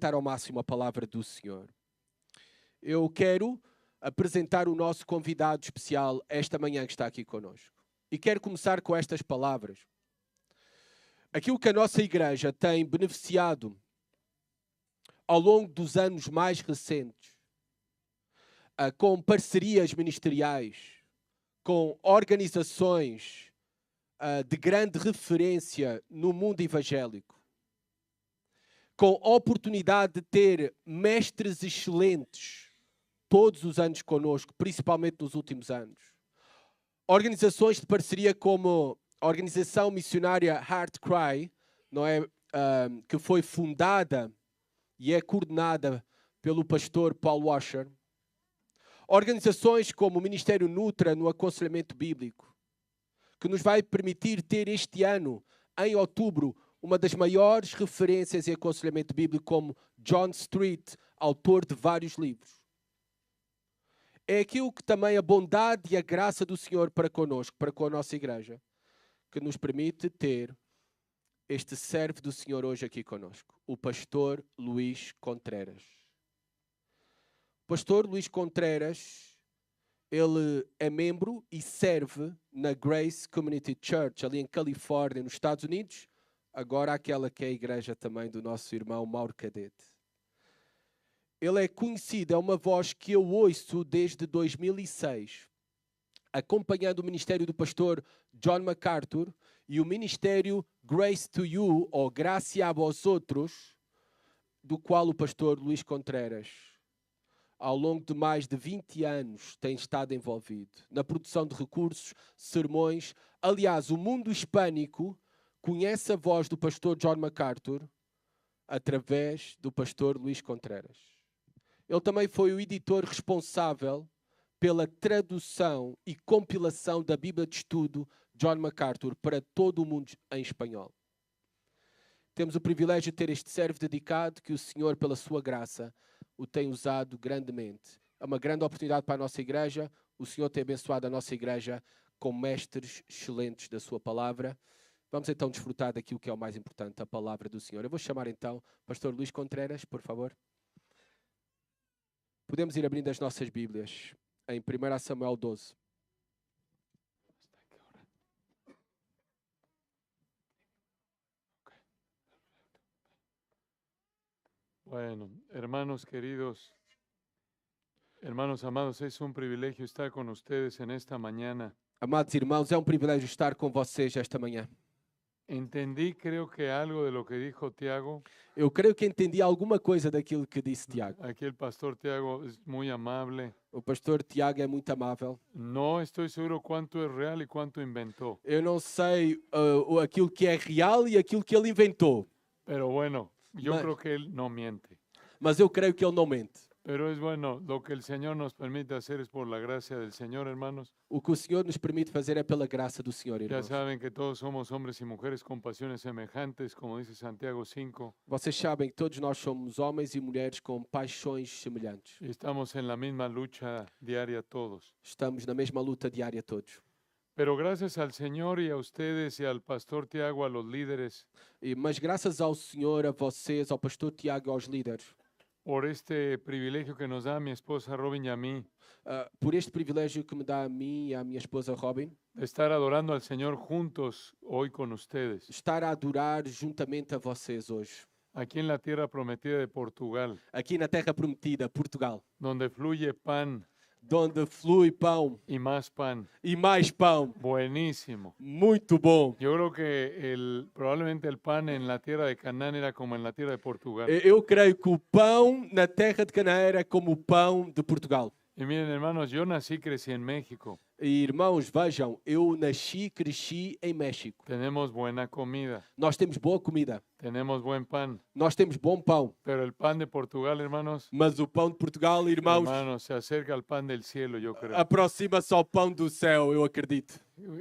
aproveitar ao máximo a palavra do Senhor. Eu quero apresentar o nosso convidado especial esta manhã que está aqui conosco. E quero começar com estas palavras. Aquilo que a nossa igreja tem beneficiado ao longo dos anos mais recentes, com parcerias ministeriais, com organizações de grande referência no mundo evangélico, com oportunidade de ter mestres excelentes todos os anos conosco, principalmente nos últimos anos. Organizações de parceria como a organização missionária Heart Cry, não é? Que foi fundada e é coordenada pelo pastor Paul Washer. Organizações como o Ministério Nutra no aconselhamento bíblico, que nos vai permitir ter este ano, em outubro, uma das maiores referências em aconselhamento bíblico, como John Street, autor de vários livros. É aquilo que também a bondade e a graça do Senhor para connosco, para com a nossa igreja, que nos permite ter este servo do Senhor hoje aqui conosco, o pastor Luís Contreras. O pastor Luís Contreras, ele é membro e serve na Grace Community Church, ali em Califórnia, nos Estados Unidos, agora aquela que é a igreja também do nosso irmão Mauro Cadete. Ele é conhecido, é uma voz que eu ouço desde 2006, acompanhando o ministério do pastor John MacArthur e o ministério Grace to You, ou Graça a vós outros, do qual o pastor Luís Contreras, ao longo de mais de 20 anos, tem estado envolvido na produção de recursos, sermões. Aliás, o mundo hispânico conhece a voz do pastor John MacArthur através do pastor Luís Contreras. Ele também foi o editor responsável pela tradução e compilação da Bíblia de Estudo John MacArthur para todo o mundo em espanhol. Temos o privilégio de ter este servo dedicado que o Senhor, pela sua graça, o tem usado grandemente. É uma grande oportunidade para a nossa igreja. O Senhor tem abençoado a nossa igreja com mestres excelentes da sua palavra. Vamos então desfrutar daquilo que é o mais importante, a palavra do Senhor. Eu vou chamar então o pastor Luís Contreras, por favor. Podemos ir abrindo as nossas Bíblias em 1 Samuel 12. Bueno, hermanos queridos, hermanos amados, es un privilegio estar con ustedes en esta mañana. Amados irmãos, é um privilégio estar com vocês esta manhã. Entendí, creo que algo de lo que dijo Tiago. Eu creio que entendi alguma coisa daquilo que disse Tiago. Aquí el pastor Tiago es muy amable. O pastor Tiago é muito amável. No estoy seguro cuánto es real y cuánto inventó. Eu não sei aquilo que é real e aquilo que ele inventou. Pero bueno, yo creo que él no miente. Mas eu creio que ele não mente. Pero es bueno, lo que el Señor nos permite hacer es por la gracia del Señor, hermanos. O que o Senhor nos permite fazer é pela graça do Senhor, Ya irmãos. saben que todos somos hombres y mujeres con pasiones semejantes, como dice Santiago 5. Vocês sabem que todos nós somos homens e mulheres com paixões semelhantes. Y estamos en la misma lucha diaria todos. Estamos na mesma luta diária todos. Pero gracias al Señor y a ustedes y al pastor Tiago, a los líderes, Mas graças ao Senhor, a vocês, ao pastor Tiago e aos líderes, por este privilegio que nos da mi esposa Robin y a mí, por este privilégio que me dá a mim e à minha esposa Robin, de estar adorando al Señor juntos hoy con ustedes, estar a adorar juntamente a vocês hoje, aquí en la tierra prometida de Portugal, aqui na Terra Prometida, Portugal, donde fluye pan onde flui pão y más pan. e mais pão. Buenísimo. Muito bom. Yo creo que probablemente el pan en la tierra de Canaán era como en la tierra de Portugal. Eu creio que o pão na terra de Canaã era como o pão de Portugal. Y miren, hermanos, yo nací y crecí en México. E, irmãos, vejam, eu nasci, cresci em México. Tenemos buena comida, Nós temos boa comida, tenemos buen pan, nós temos bom pão, pero el pan de Portugal, hermanos, mas o pão de Portugal, irmãos, se acerca al pan del cielo, yo creo. aproxima-se ao pão do céu, eu acredito.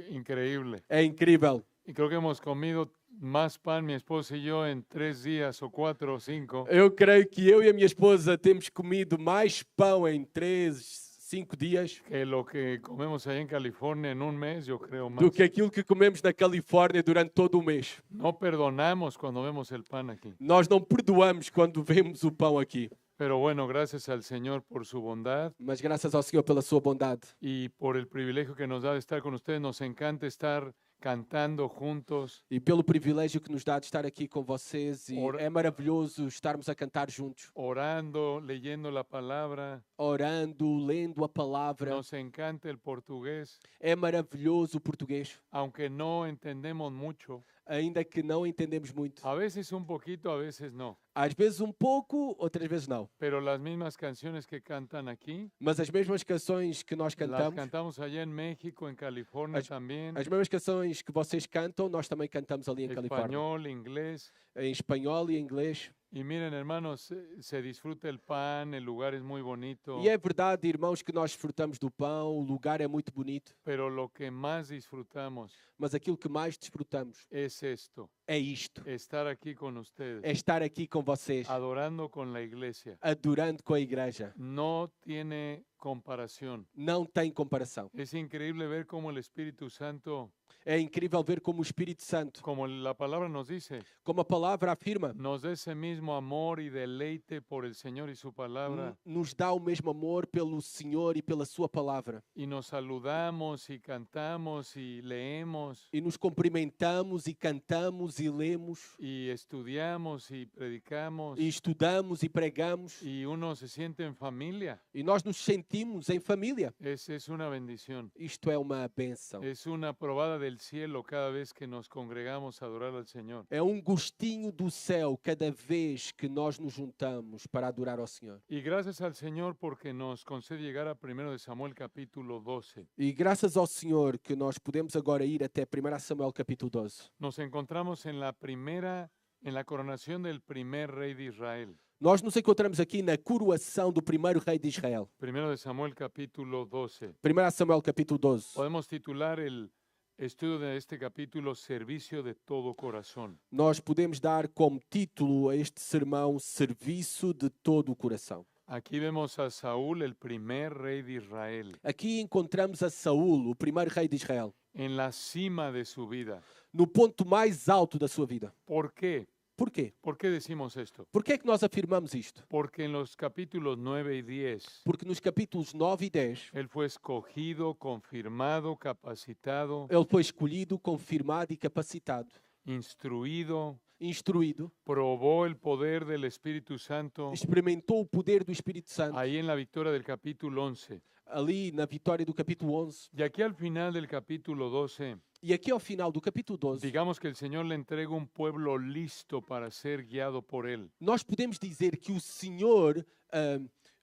Increíble. É incrível. Y creo que hemos comido más pan, mi esposa y yo, en 3 días o 4 o 5 Eu creio que eu e a minha esposa temos comido mais pão em 3, 5 dias, que lo que comemos allá en California en un mes, yo creo más. do que aquilo que comemos na Califórnia durante todo o mês. No perdonamos cuando vemos el pan aquí. Nós não perdoamos quando vemos o pão aqui, Pero bueno, gracias al Señor por su bondad mas graças ao Senhor pela sua bondade y por el privilegio que nos da de estar con ustedes. Nos encanta estar cantando juntos. e pelo privilégio que nos dá de estar aqui com vocês. E Ora- é maravilhoso estarmos a cantar juntos, Orando, leyendo la palabra. orando, lendo a palavra. Nos encanta el portugués, É maravilhoso o português, aunque no entendemos mucho. ainda que não entendemos muito. A veces un poquito, a veces no. Às vezes um pouco, outras vezes não. Pero las mismas canciones que cantan aquí, Mas as mesmas canções que nós las cantamos, cantamos allá en México, en California As- también, as mesmas canções que vocês cantam, nós também cantamos ali em Califórnia. español, inglés. Em espanhol e em inglês. Y miren, hermanos, se disfruta el pan, el lugar es muy bonito, E é verdade, irmãos, que nós desfrutamos do pão, o lugar é muito bonito, pero lo que más disfrutamos mas aquilo que mais desfrutamos es esto, é isto. estar aquí con ustedes, É estar aqui com vocês, adorando con la iglesia. adorando com a igreja. No tiene comparación. Não tem comparação. Es increíble ver cómo el Espíritu Santo, É incrível ver como o Espírito Santo, como la palabra nos dice, como a palavra afirma, nos da ese mismo amor y deleite por el Señor y su palabra. nos dá o mesmo amor pelo Senhor e pela sua palavra. Y nos saludamos y cantamos y leemos E nos cumprimentamos e cantamos e lemos y estudiamos y predicamos e estudamos e pregamos y uno se siente en familia. e nós nos sentimos em família. Es una bendición. Isto é uma bênção. Es una probada del cielo cada vez que nos congregamos a adorar al Señor. É um gostinho do céu cada vez que nós nos juntamos para adorar ao Senhor. Y gracias al Señor porque nos concede llegar a 1 de Samuel capítulo 12. E graças ao Senhor que nós podemos agora ir até 1 Samuel capítulo 12. Nos encontramos en la coronación del primer rey de Israel. Nós nos encontramos aqui na coroação do primeiro rei de Israel. 1 de Samuel capítulo 12. 1 Samuel capítulo 12. Podemos titular el estudio de este capítulo Servicio de todo corazón. Nós podemos dar como título a este sermão Serviço de todo o coração. Aquí vemos a Saúl, el primer rey de Israel, Aqui encontramos a Saúl, o primeiro rei de Israel, en la cima de su vida. no ponto mais alto da sua vida. ¿Por qué? Por quê? ¿Por qué decimos esto? Por que é que nós afirmamos isto? Porque en los capítulos 9 y 10, Porque nos capítulos 9 e 10, él fue escogido, confirmado, capacitado, ele foi escolhido, confirmado e capacitado, instruido, instruído, probó el poder del Espíritu Santo experimentou o poder do Espírito Santo ahí en la victoria del capítulo 11. ali na vitória do capítulo 11. Y aquí al final del capítulo 12, E aqui ao final do capítulo 12, digamos que el Señor le entrega un pueblo listo para ser guiado por Él. nós podemos dizer que o Senhor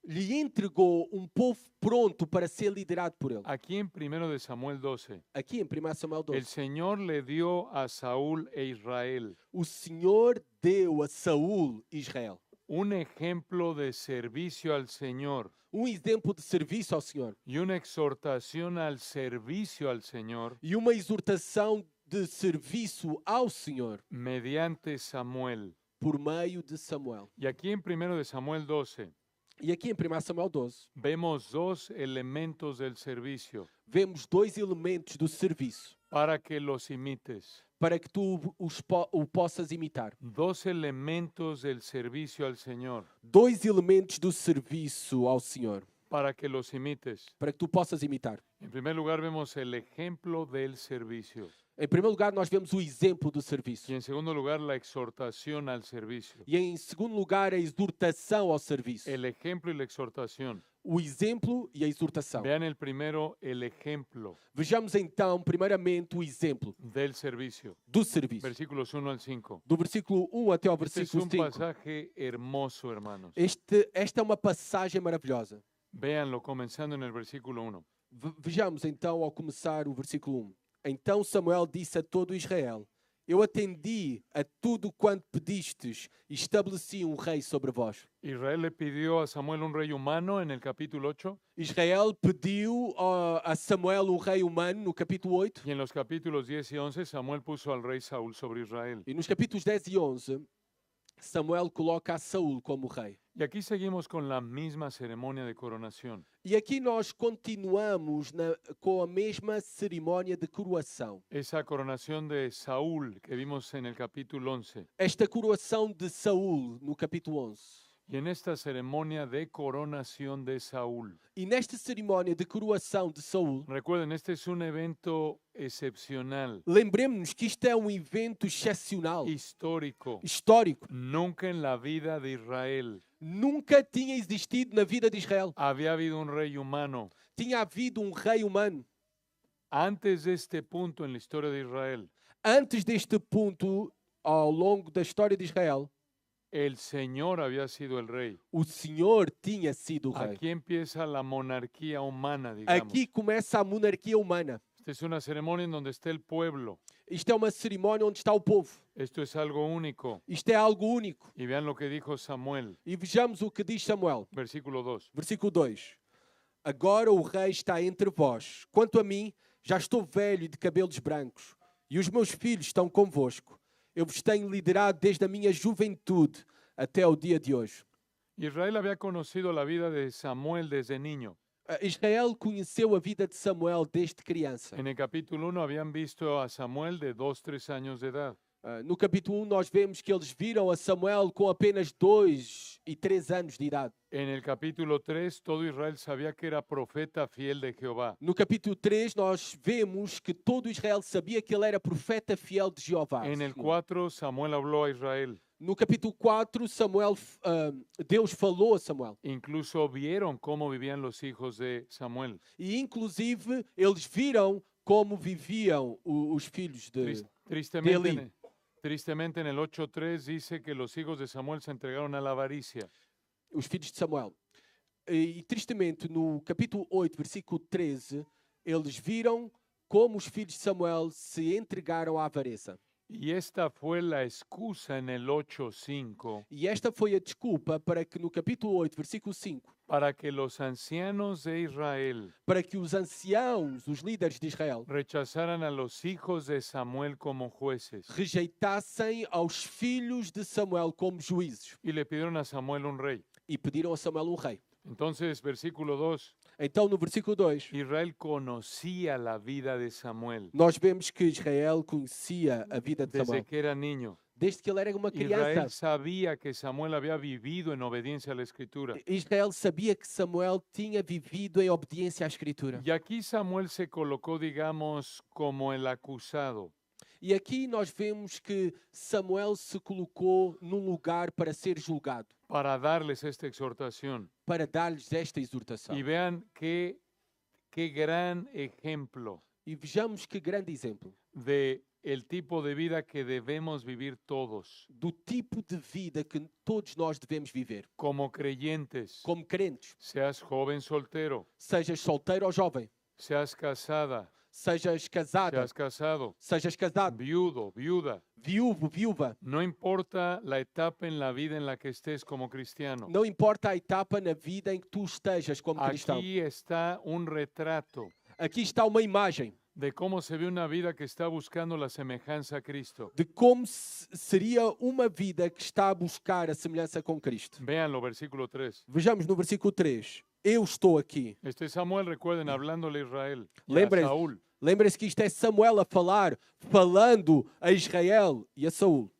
lhe entregou um povo pronto para ser liderado por ele. Aquí en 1 de Samuel 12, Aqui em 1 Samuel el 12, Señor le dio a Saúl e Israel o Senhor deu a Saúl Israel un ejemplo de servicio al Señor um exemplo de serviço ao Senhor y una exhortación al servicio al Señor e uma exortação de serviço ao Senhor mediante Samuel. por meio de Samuel. Y aquí en 1 de Samuel 12 E aqui em 1 Samuel 12, vemos dos elementos del servicio vemos dois elementos do serviço para que los imites. para que tu o possas imitar. Dos elementos del servicio al Señor Dois elementos do serviço ao Senhor para que los imites. para que tu possas imitar. En primer lugar vemos el ejemplo del servicio Em primeiro lugar, nós vemos o exemplo do serviço. y en segundo lugar la exhortación al servicio. E em segundo lugar, a exortação ao serviço. El ejemplo y la exhortación. O exemplo e a exortação. Vean el primero, el ejemplo Vejamos então, primeiramente, o exemplo del servicio. do serviço. Versículos 1 al 5. Do versículo 1 até ao Este es versículo un 5. pasaje hermoso, hermanos. Esta é uma passagem maravilhosa. Véanlo comenzando en el versículo 1. Vejamos então, ao começar o versículo 1. Então Samuel disse a todo Israel: Eu atendi a tudo quanto pedistes e estabeleci um rei sobre vós. Israel le pidió a Samuel un rey humano en el capítulo 8 Israel pediu a Samuel um rei humano no capítulo 8. y en los capítulos 10 y 11 Samuel puso al rei Saúl sobre Israel. E nos capítulos 10 e 11, Samuel coloca a Saul como rei. Y aquí seguimos con la misma ceremonia de coronación. E aqui nós continuamos com a mesma cerimónia de coroação. Esa coronación de Saúl que vimos en el capítulo 11. Esta coroação de Saul no capítulo 11. Y en esta ceremonia de coronación de Saúl, E nesta cerimónia de coroação de Saul, recuerden, este es un evento excepcional, lembremos-nos que isto é um evento excepcional, histórico. histórico. Nunca en la vida de Israel Nunca tinha existido na vida de Israel. había habido un rey humano. Tinha havido um rei humano. Antes de este punto en la historia de Israel, Antes deste ponto, ao longo da história de Israel, el Señor había sido el rey. o Senhor tinha sido o rei. Aquí empieza la monarquía humana, digamos. Aqui começa a monarquia humana. Esta es una ceremonia en donde está el pueblo. Isto é uma cerimónia onde está o povo. Esto es algo único. Isto é algo único. Y vean lo que dijo Samuel, E vejamos o que diz Samuel. versículo 2. Versículo 2. Agora o rei está entre vós. Quanto a mim, já estou velho e de cabelos brancos, e os meus filhos estão convosco. Eu vos tenho liderado desde a minha juventude até o dia de hoje. Israel había conocido la vida de Samuel desde niño. Israel conheceu a vida de Samuel desde criança. En el capítulo 1 habían visto a Samuel de 2, 3 años de edad. No capítulo 1 nós vemos que eles viram a Samuel com apenas 2 e 3 anos de idade. En el capítulo 3 todo Israel sabía que era profeta fiel de Jehová. No capítulo 3 nós vemos que todo Israel sabia que ele era profeta fiel de Jeová. En el 4 Samuel habló a Israel. No capítulo 4, Deus falou a Samuel. Incluso vieron cómo vivían los hijos de Samuel. E, inclusive, eles viram como viviam os filhos de Tristemente, Eli. tristemente en el 8:3 dice que los hijos de Samuel se entregaron a la avaricia. os filhos de Samuel. E, tristemente, no capítulo 8, versículo 13, eles viram como os filhos de Samuel se entregaram à avareza. Y esta fue la excusa en el 8:5 E esta foi a desculpa para que no capítulo 8, versículo 5, para que los ancianos de Israel para que os anciãos, os líderes de Israel, rechazaran a los hijos de Samuel como jueces rejeitassem aos filhos de Samuel como juízes y le pidieron a Samuel un rey. e pediram a Samuel um rei. Entonces, versículo 2, Então, no versículo 2, Israel conocía la vida de Samuel nós vemos que Israel conhecia a vida de desde Samuel que era niño. desde que ele era uma Israel criança. sabía que Samuel había vivido en obediencia a la Escritura. Israel sabia que Samuel tinha vivido em obediência à Escritura. Y aquí Samuel se colocó, digamos, como el acusado. E aqui nós vemos que Samuel se colocou num lugar para ser julgado, Para darles esta exhortación. para dar-lhes esta exortação. Y vean qué gran ejemplo E vejamos que grande exemplo de el tipo de vida que debemos vivir todos do tipo de vida que todos nós devemos viver, como creyentes. como crentes. Seas joven soltero, Sejas solteiro ou jovem, seas casada, sejas casada, seas casado, sejas casado, viudo, viuda. viúvo, viúva. No importa la etapa en la vida en la que estés como cristiano. Não importa a etapa na vida em que tu estejas como cristão. Aquí está un retrato Aqui está uma imagem de cómo se ve una vida que está buscando la semejanza a Cristo. de como seria uma vida que está a buscar a semelhança com Cristo. Véanlo, versículo 3. Vejamos no versículo 3. Eu estou aqui. Este es Samuel, recuerden, hablándole a Israel, y a Lembrem-se Saúl. lembrem-se que isto é Samuel a falar, falando a Israel e a Saul.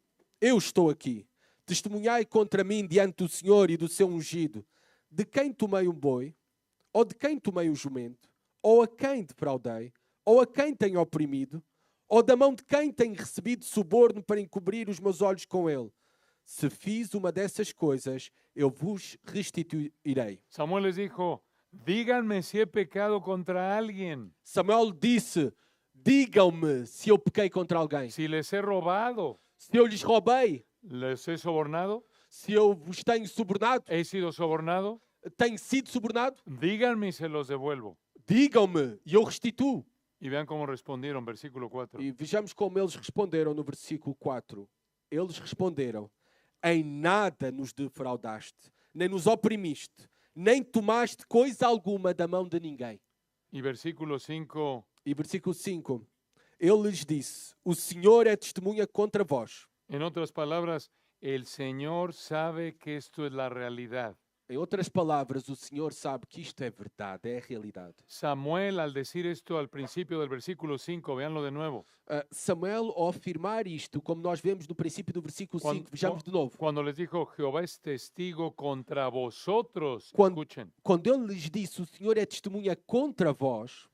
Eu estou aqui. Testemunhai contra mim diante do Senhor e do seu ungido. De quem tomei um boi? Ou de quem tomei um jumento? Ou a quem defraudei? Ou a quem tenho oprimido? Ou da mão de quem tenho recebido suborno para encobrir os meus olhos com ele? Se fiz uma dessas coisas, eu vos restituirei. Samuel les dijo, díganme si he pecado contra alguien, Samuel disse, digam-me se eu pequei contra alguém. si les he robado, Se eu lhes roubei, les he sobornado, se eu vos tenho subornado, he sido sobornado, tenho sido subornado, díganme y se los devuelvo. digam-me e eu restituo. Y vean cómo respondieron, versículo 4. E vejamos como eles responderam no versículo 4. Eles responderam, em nada nos defraudaste, nem nos oprimiste, nem tomaste coisa alguma da mão de ninguém. Y versículo 5, E versículo 5, ele lhes disse, o Senhor é testemunha contra vós. en otras palabras, el Señor sabe que esto es la realidad. Em outras palavras, o Senhor sabe que isto é verdade, é a realidade. Samuel, al decir esto al principio del versículo 5, véanlo de nuevo. Samuel, ao afirmar isto, como nós vemos no princípio do versículo 5, vejamos de novo. Cuando les dijo, Jehová es testigo contra vosotros, Quando, escuchen, quando ele lhes disse, o Senhor é testemunha contra vós,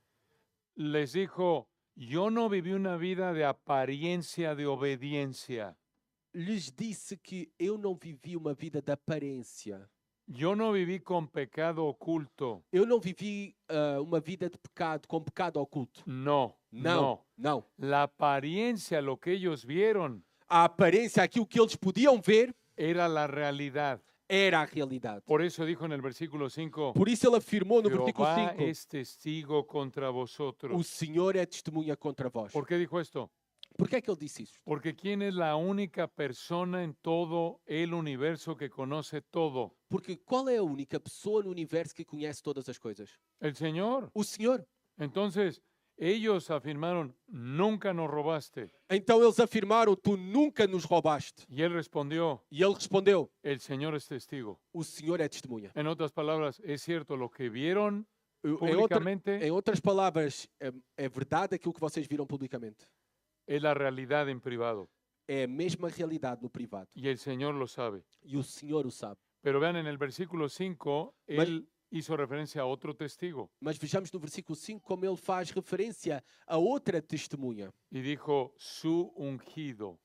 les dijo, yo no viví una vida de apariencia de obediencia. lhes disse que eu não vivi uma vida de aparência. Yo no viví con pecado oculto. Eu não vivi uma vida de pecado, com pecado oculto. No, Não, no. não. La apariencia, lo que ellos vieron, A aparência, aquilo que eles podiam ver, era la realidad. era a realidade. Por eso dijo en el versículo 5, Por isso ele afirmou no versículo Jehová 5, es testigo contra o vosotros. Senhor é testemunha contra vós. ¿Por qué dijo esto? Por que é que ele disse isto? Porque ¿quién es la única persona en todo el universo que conoce todo? Porque qual é a única pessoa no universo que conhece todas as coisas? El Señor. O Senhor. Entonces, ellos afirmaron, nunca nos robaste. Então eles afirmaram, tu nunca nos roubaste. Y él respondió, E ele respondeu, el Señor es testigo. o Senhor é testemunha. En otras palabras, es cierto, lo que vieron Em públicamente outras palavras, é verdade aquilo que vocês viram publicamente. es la realidad en privado. É a mesma realidade no privado. Y el Señor lo sabe. E o Senhor o sabe. Pero vean, en el versículo 5, él hizo referencia a otro testigo. Mas vejamos no versículo 5 como ele faz referência a outra testemunha. Y dijo, su ungido.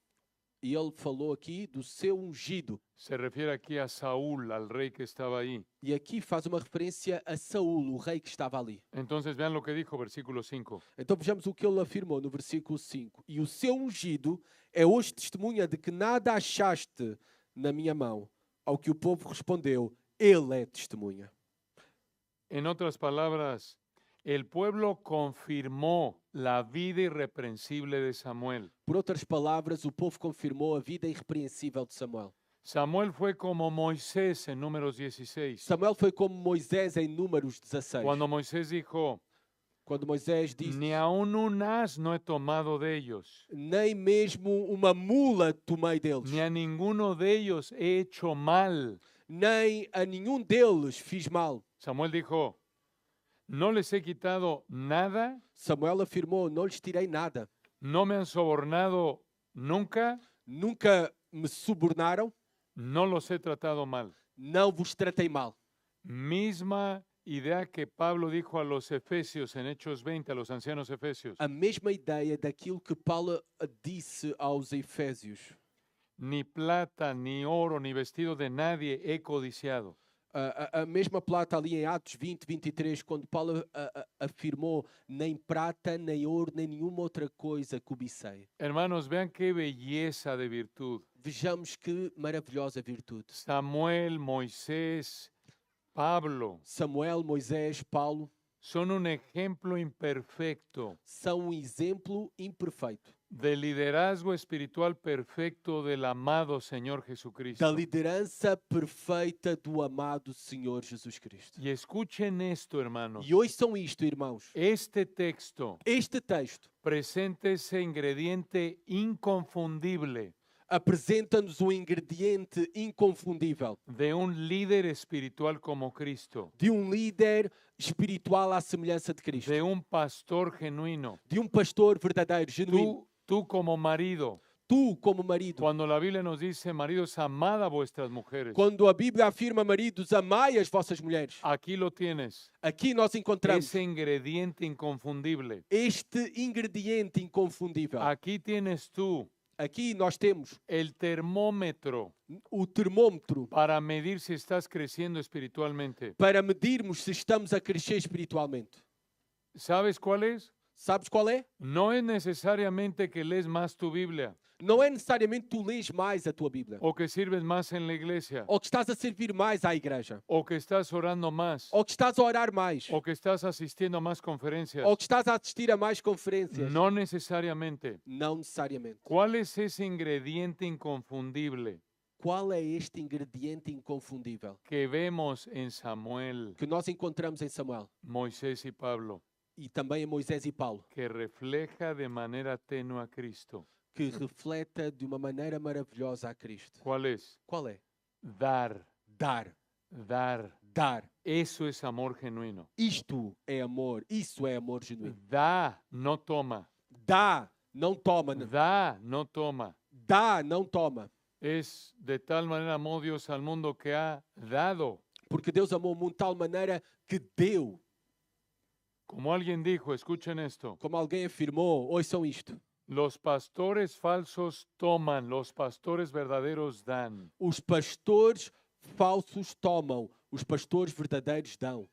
E ele falou aqui do seu ungido. Se refiere aquí a Saúl, al rey que estaba ahí. E aqui faz uma referência a Saúl, o rei que estava ali. Entonces vean lo que dijo, versículo 5. Então vejamos o que ele afirmou no versículo 5. E o seu ungido é hoje testemunha de que nada achaste na minha mão. Ao que o povo respondeu, ele é testemunha. En otras palabras, el pueblo confirmó la vida irreprensible de Samuel. Por outras palavras, o povo confirmou a vida irrepreensível de Samuel. Samuel fue como Moisés en Números 16. Samuel foi como Moisés em Números 16. Cuando Moisés dijo, Quando Moisés disse, ni aun un as no he tomado de ellos, nem mesmo uma mula tomei deles, ni a ninguno de ellos he hecho mal. nem a nenhum deles fiz mal. Samuel dijo, no les he quitado nada, Samuel afirmou, não lhes tirei nada. no me han sobornado nunca, Nunca me subornaram, no los he tratado mal. não vos tratei mal. Misma idea que Pablo dijo a los efesios en Hechos 20, a los ancianos efesios. A mesma ideia daquilo que Paulo disse aos Efésios. Ni plata, ni oro, ni vestido de nadie he codiciado. A mesma plata ali em Atos 20, 23, quando Paulo afirmou, nem prata, nem ouro, nem nenhuma outra coisa cobicei. Hermanos, vean qué belleza de virtud. Vejamos que maravilhosa virtude. Samuel, Moisés, Pablo Samuel, Moisés, Paulo son un ejemplo imperfecto são um exemplo imperfeito del liderazgo espiritual perfecto del amado Señor Jesucristo. da liderança perfeita do amado Senhor Jesus Cristo. Y escuchen esto, hermanos. E ouçam isto, irmãos. Este texto Este texto presenta ese ingrediente inconfundible apresenta-nos um ingrediente inconfundível de un líder espiritual como Cristo, de um líder espiritual à semelhança de Cristo, de un pastor genuino. de um pastor verdadeiro, genuíno. Tú como marido, Tu, como marido, cuando la Biblia nos dice, maridos, amad a vuestras mujeres, quando a Bíblia afirma, maridos, amai as vossas mulheres, aquí lo tienes, aqui nós encontramos ese ingrediente inconfundible. este ingrediente inconfundível. Aquí tienes tú Aqui nós temos el termómetro o termômetro para medir si estás creciendo espiritualmente. para medirmos se estamos a crescer espiritualmente. ¿Sabes cuál es? Sabes qual é? No es necesariamente que lees más tu Biblia Não é necessariamente tu lês mais a tua Bíblia, o que sirves más en la iglesia ou que estás a servir mais à igreja, o que estás orando más ou que estás a orar mais, o que estás asistiendo a más conferencias. ou que estás a assistir a mais conferências. No necesariamente. Não necessariamente. ¿Cuál es ese ingrediente inconfundible Qual é este ingrediente inconfundível que vemos en Samuel, que nós encontramos em Samuel Moisés y Pablo, e também em Moisés e Paulo, que refleja de manera tenue a Cristo? que refleta de uma maneira maravilhosa a Cristo. ¿Cuál es? Qual é? Dar, Dar. dar. Dar. Eso es amor genuino. Isto é amor. Isso é amor genuíno. Da, no toma. Dá, não toma. Da, no toma. Dá, não toma. Es de tal manera amó Dios al mundo que ha dado. Porque Deus amou o mundo de tal maneira que deu. Como alguien dijo, escuchen esto. Como alguém afirmou, ouçam isto. Los pastores falsos toman, los pastores verdaderos dan. Os pastores falsos tomam, os pastores verdadeiros dão.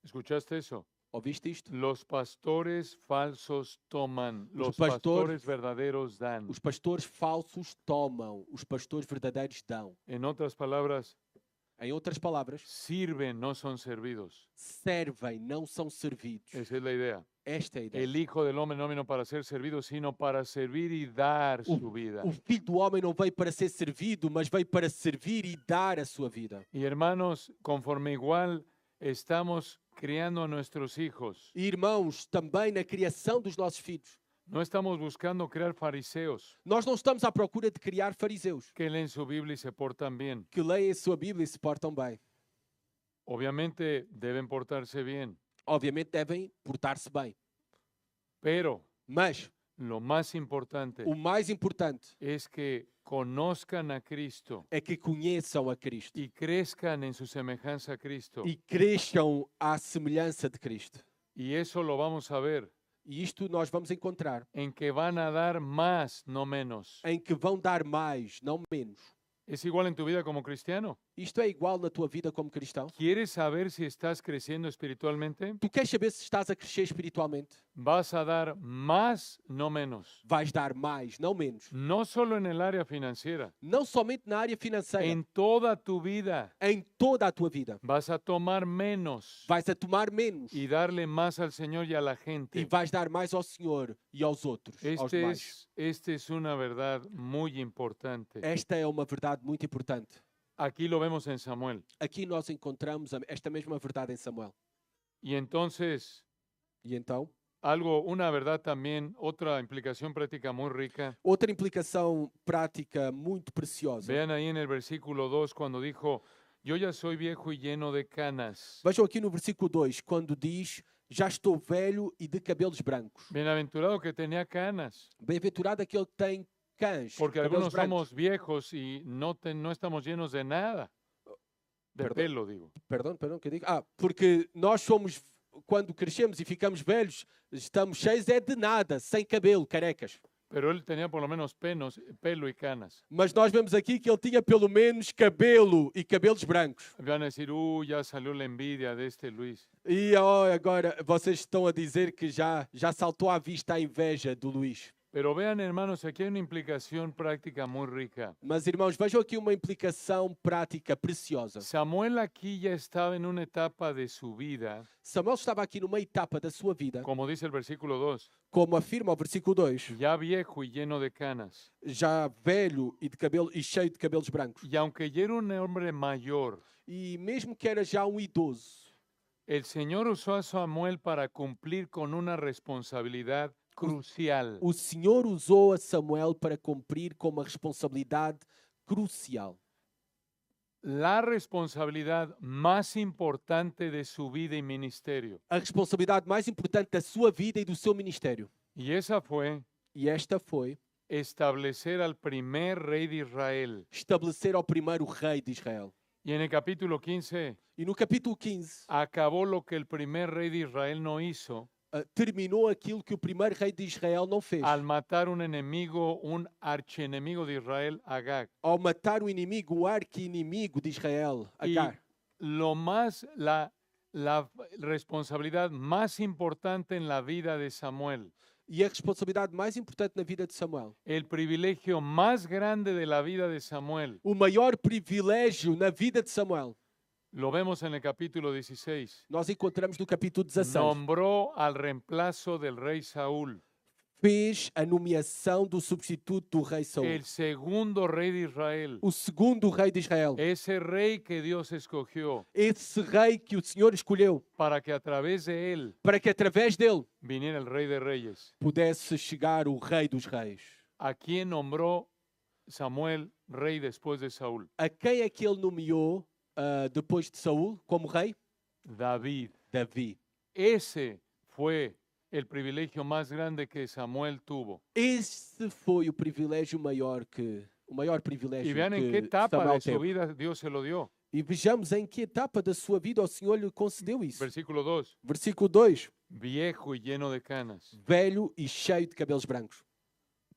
¿Escuchaste eso? Ouviste isto? Los pastores falsos toman, los pastores- pastores verdaderos dan. Os pastores falsos tomam, os pastores verdadeiros dão. En otras palabras, Em outras palavras, sirven, no son servidos. servem, não são servidos. Esa es la idea. Esta é a ideia. El Hijo del Hombre no vino para ser servido, sino para servir y dar su vida. O Filho do Homem não veio para ser servido, mas veio para servir e dar a sua vida. Y hermanos, conforme igual estamos criando a nuestros hijos, E irmãos, também na criação dos nossos filhos, no estamos buscando crear fariseos nós não estamos à procura de criar fariseus que leen su Biblia y se portan bien. que leem a sua Bíblia e se portam bem. Obviamente deben portarse bien, Obviamente devem portar-se bem. pero Mas lo más importante o mais importante es que conozcan a Cristo é que conheçam a Cristo y crezcan en su semejanza a Cristo. e cresçam à semelhança de Cristo. Y eso lo vamos a ver E isto nós vamos encontrar en que van a dar más, no menos. em que vão dar mais, não menos. ¿Es igual en tu vida como cristiano? Isto é igual na tua vida como cristão? ¿Quieres saber si estás creciendo espiritualmente? Tu queres saber se estás a crescer espiritualmente? Vas a dar más, no menos. Vais dar mais, não menos. No solo en el área financiera, Não somente na área financeira, en toda tu vida em toda a tua vida. vas a tomar menos Vais a tomar menos y darle más al Señor y a la e gente. vais dar mais ao Senhor e aos outros, aos demais. Esta es una verdad muy importante. Esta é uma verdade muito importante. Aquí lo vemos en Samuel. Aqui nós encontramos esta mesma verdade em Samuel. Y entonces, E então, una verdad también, otra implicación práctica muy rica. outra implicação prática muito preciosa. Vean ahí en el versículo 2 cuando dijo, yo ya soy viejo y lleno de canas. Vejam aqui no versículo 2, quando diz, já estou velho e de cabelos brancos. Bienaventurado que tenía canas, Bem-aventurado aquele que tem cães, porque cabelos algunos brancos. somos viejos y no estamos llenos de nada. De Perdón. pelo, digo. Perdão, que eu digo. Porque nós somos, quando crescemos e ficamos velhos, estamos cheios é de nada, sem cabelo, carecas. Pero él tenía por lo menos pelo y canas. Mas nós vemos aqui que ele tinha pelo menos cabelo e cabelos brancos. Van a decir, ya salió la envidia de este Luis. E agora vocês estão a dizer que já saltou à vista a inveja do Luís. Pero vean, hermanos, aquí hay una implicación práctica muy rica. Mas, irmãos, vejam aqui uma implicação prática preciosa. Samuel aquí ya estaba en una etapa de su vida, Samuel estava aqui numa etapa da sua vida, como dice el versículo 2, como afirma o versículo 2, ya viejo y lleno de canas. já velho e, de cabelo, e cheio de cabelos brancos. Y aunque ya era un hombre mayor, E mesmo que era já um idoso, el Señor usó a Samuel para cumplir con una responsabilidad crucial. o Senhor usou a Samuel para cumprir com uma responsabilidade crucial. La responsabilidad más importante de su vida y ministerio. A responsabilidade mais importante da sua vida e do seu ministério. Y esa fue E esta foi establecer al primer rey de Israel. estabelecer ao primeiro rei de Israel. Y en el capítulo 15 E no capítulo 15, acabó lo que el primer rey de Israel no hizo terminou aquilo que o primeiro rei de Israel não fez. al matar un enemigo, un archienemigo de Israel, Agag. Ao matar o inimigo, o arqui-inimigo de Israel, Y Agar. la responsabilidad más importante en la vida de Samuel, E a responsabilidade mais importante na vida de Samuel, el privilegio más grande de la vida de Samuel, o maior privilégio na vida de Samuel, lo vemos en el capítulo 16. nós encontramos no capítulo 16. Nombró al reemplazo del rey Saúl, Fez a nomeação do substituto do rei Saul. el segundo rey de Israel, O segundo rei de Israel. ese rey que Dios escogió Esse rei que o Senhor escolheu para que a través de él para que através dele viniera el rey de reyes. pudesse chegar o rei dos reis. ¿A quién nombró Samuel rey después de Saúl? A quem é que ele nomeou depois de Saul como rei? David. Davi. Ese fue el privilegio más grande que Samuel tuvo. Esse foi o maior Y privilégio vean en qué que etapa Samuel de su teve. vida Dios se lo dio. E vejamos em que etapa da sua vida o Senhor lhe concedeu isso. Versículo 2. Versículo 2. Viejo y lleno de canas. Velho e cheio de cabelos brancos.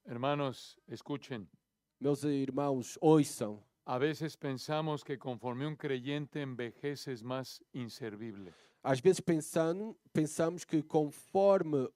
Hermanos, escuchen. Meus irmãos, ouçam. A veces pensamos que conforme un creyente envejece es más inservible. Às vezes pensamos que conforme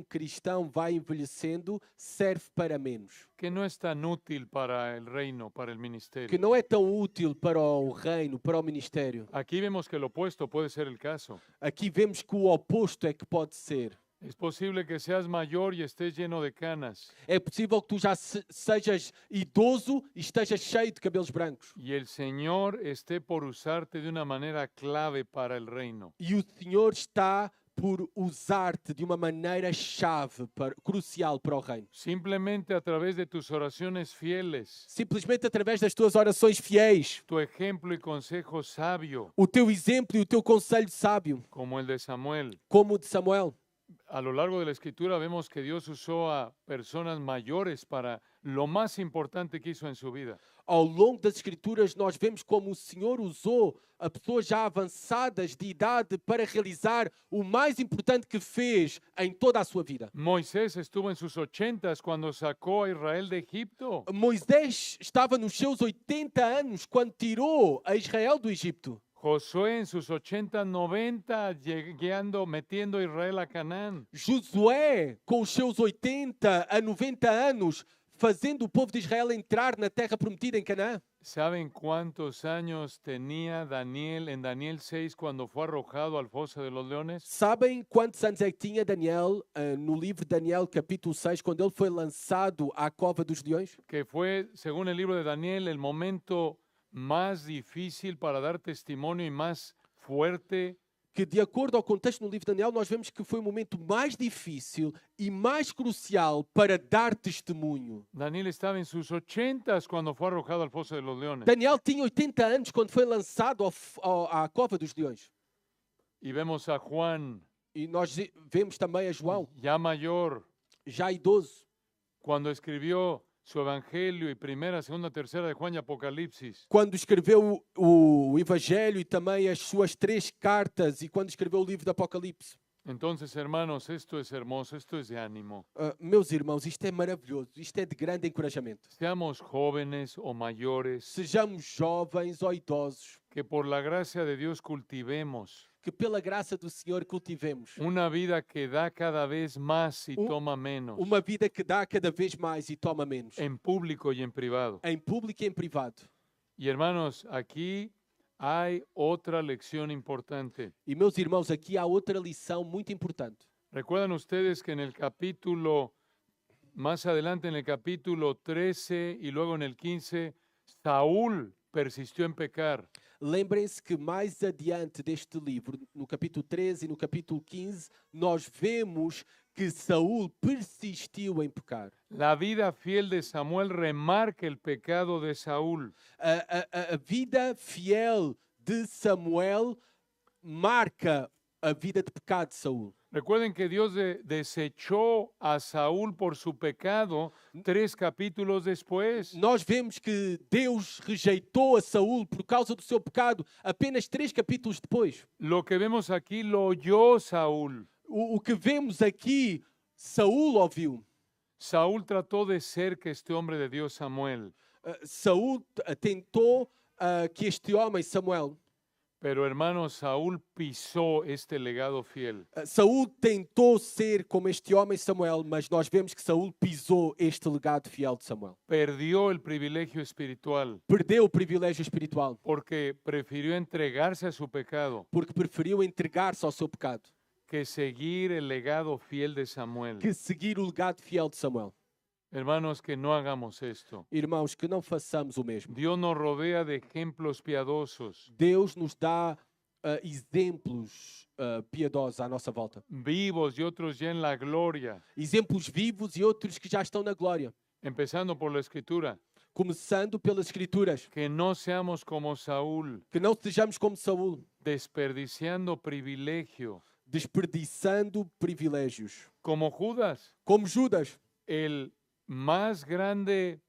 cristão vai envelhecendo, serve para menos. Que no es tan útil para el reino, para el ministerio. Que não é tão útil para o reino, para o ministério. Aquí vemos que lo opuesto puede ser el caso. Aqui vemos que o oposto é que pode ser. Es posible que seas mayor y estés lleno de canas. É possível que tu já sejas idoso e estejas cheio de cabelos brancos. Y el Señor esté por usarte de una manera clave para el reino. E o Senhor está por usar-te de uma maneira crucial para o reino. Simplemente a través de tus oraciones fieles, Simplesmente através das tuas orações fiéis, tu ejemplo y consejo sabio, o teu exemplo e o teu conselho sábio, como el de Samuel. como o de Samuel. A lo largo de la Escritura vemos que Dios usó a personas mayores para lo más importante que hizo en su vida. Ao longo das Escrituras, nós vemos como o Senhor usou a pessoas já avançadas de idade para realizar o mais importante que fez em toda a sua vida. Moisés estuvo en sus 80 cuando sacó a Israel de Egipto. Moisés estava nos seus 80 anos quando tirou a Israel do Egito. Josué en sus 80, 90, metiendo a Israel a Canaán. Josué, com os seus 80 a 90 anos, fazendo o povo de Israel entrar na terra prometida em Canaã. ¿Saben cuántos años tenía Daniel en Daniel 6 cuando fue arrojado al foso de los leones? Sabem quantos anos é que tinha Daniel no livro de Daniel, capítulo 6, quando ele foi lançado à cova dos leões? Que fue, según el libro de Daniel, el momento más difícil para dar testimonio y más fuerte. Que, de acordo ao contexto no livro de Daniel, nós vemos que foi o momento mais difícil e mais crucial para dar testemunho. Daniel estaba en sus 80 cuando fue arrojado al foso de los leones. Daniel tinha 80 anos quando foi lançado à cova dos leões. Y vemos a Juan, E nós vemos também a João, ya mayor, já idoso, cuando escribió su evangelio y primera, segunda, tercera de Juan y Apocalipsis. quando escreveu o Evangelho e também as suas 3 cartas e quando escreveu o livro do Apocalipse. Entonces, hermanos, esto es hermoso, esto es de ánimo. Meus irmãos, isto é maravilhoso, isto é de grande encorajamento. Seamos jóvenes o mayores, Sejamos jovens ou idosos, que por la gracia de Dios cultivemos que pela graça do Senhor cultivemos una vida que da cada vez más y toma menos, uma vida que dá cada vez mais e toma menos, en público y en privado. em público e em privado. Y hermanos, aquí hay otra lección importante. E meus irmãos, aqui há outra lição muito importante. Recuerdan ustedes que en el capítulo, más adelante en el capítulo 13 y luego en el 15, Saúl persistió en pecar. Lembrem-se que mais adiante deste livro, no capítulo 13 e no capítulo 15, nós vemos que Saúl persistiu em pecar. La vida fiel de Samuel remarca el pecado de Saúl. A vida fiel de Samuel marca a vida de pecado de Saúl. Recuerden que Dios desechó a Saúl por su pecado 3 capítulos después. Nós vemos que Deus rejeitou a Saúl por causa do seu pecado apenas 3 capítulos depois. Lo que vemos aquí lo oyó Saúl. O que vemos aqui, Saúl ouviu. Saúl trató de ser que este hombre de Dios, Samuel. Saúl tentou que este homem, Samuel, Pero hermano, Saúl pisó este legado fiel. Saúl tentou ser como este homem Samuel, mas nós vemos que Saúl pisou este legado fiel de Samuel. Perdió el privilegio espiritual Perdeu o privilégio espiritual porque prefirió entregarse a su pecado porque preferiu entregar-se ao seu pecado que seguir el legado fiel de Samuel. que seguir o legado fiel de Samuel. Hermanos, que no hagamos esto. Irmãos, que não façamos o mesmo. Dios nos rodea de ejemplos piadosos, Deus nos dá exemplos piedosos à nossa volta. vivos y otros ya en la gloria, Exemplos vivos e outros que já estão na glória. empezando por la Escritura, começando pelas Escrituras, que no seamos como Saúl, que não sejamos como Saul, desperdiciando privilegio, desperdiçando privilégios, como Judas, como Judas, el más grande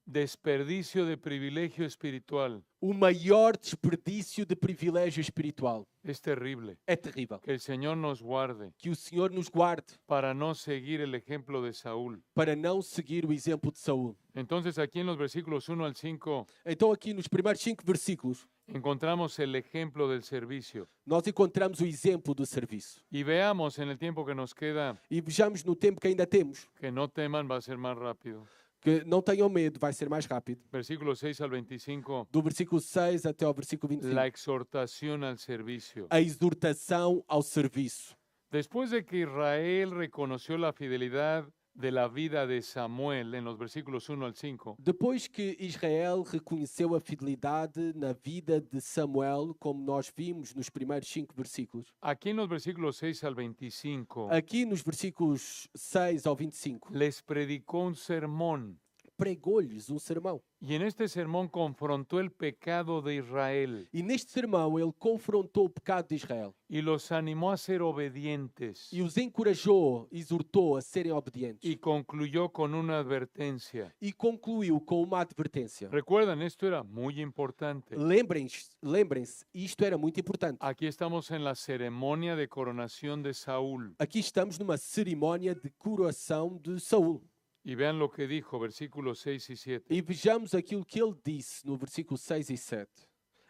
desperdicio de privilegio espiritual. o maior desperdício de privilégio espiritual. Es terrible. É terrível. Que el Señor nos guarde Que o Senhor nos guarde para no seguir el ejemplo de Saúl. para não seguir o exemplo de Saul. Entonces aquí en los versículos 1 al 5 Então aqui nos primeiros 5 versículos, encontramos el ejemplo del servicio. nós encontramos o exemplo do serviço. Y veamos en el tiempo que nos queda, E vejamos no tempo que ainda temos, que no teman, va a ser más rápido. que não tenham medo, vai ser mais rápido. Versículos 6 al 25, Do versículo 6 até ao versículo la 25. exhortación al servicio. A exortação ao serviço. Después de que Israel reconoció la fidelidad de la vida de Samuel en los versículos 1 al 5, Depois que Israel reconheceu a fidelidade na vida de Samuel, como nós vimos nos primeiros 5 versículos, aquí en los versículos 6 al 25, aqui nos versículos 6 ao 25, les predicó un sermón. pregou-lhes um sermão. Y en este sermón confrontó el pecado de Israel E neste sermão ele confrontou o pecado de Israel y los animó a ser obedientes. e os encorajou, exortou a serem obedientes Y concluyó con una advertencia. e concluiu com uma advertência. Recuerdan, esto era muy importante. Lembrem-se, isto era muito importante. Aquí estamos en la ceremonia de coronación de Saúl. Aqui estamos numa cerimónia de coroação de Saul. Y vean lo que dijo, versículos 6 y 7. E vejamos aquilo que ele disse no versículo 6 e 7.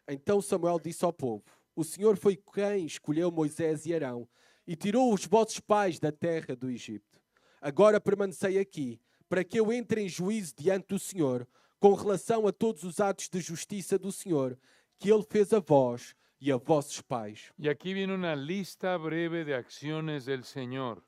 Então Samuel disse ao povo: O Senhor foi quem escolheu Moisés e Arão e tirou os vossos pais da terra do Egito. Agora permanecei aqui, para que eu entre em juízo diante do Senhor, com relação a todos os atos de justiça do Senhor, que ele fez a vós e a vossos pais. Y aquí viene una lista breve de acciones del Señor.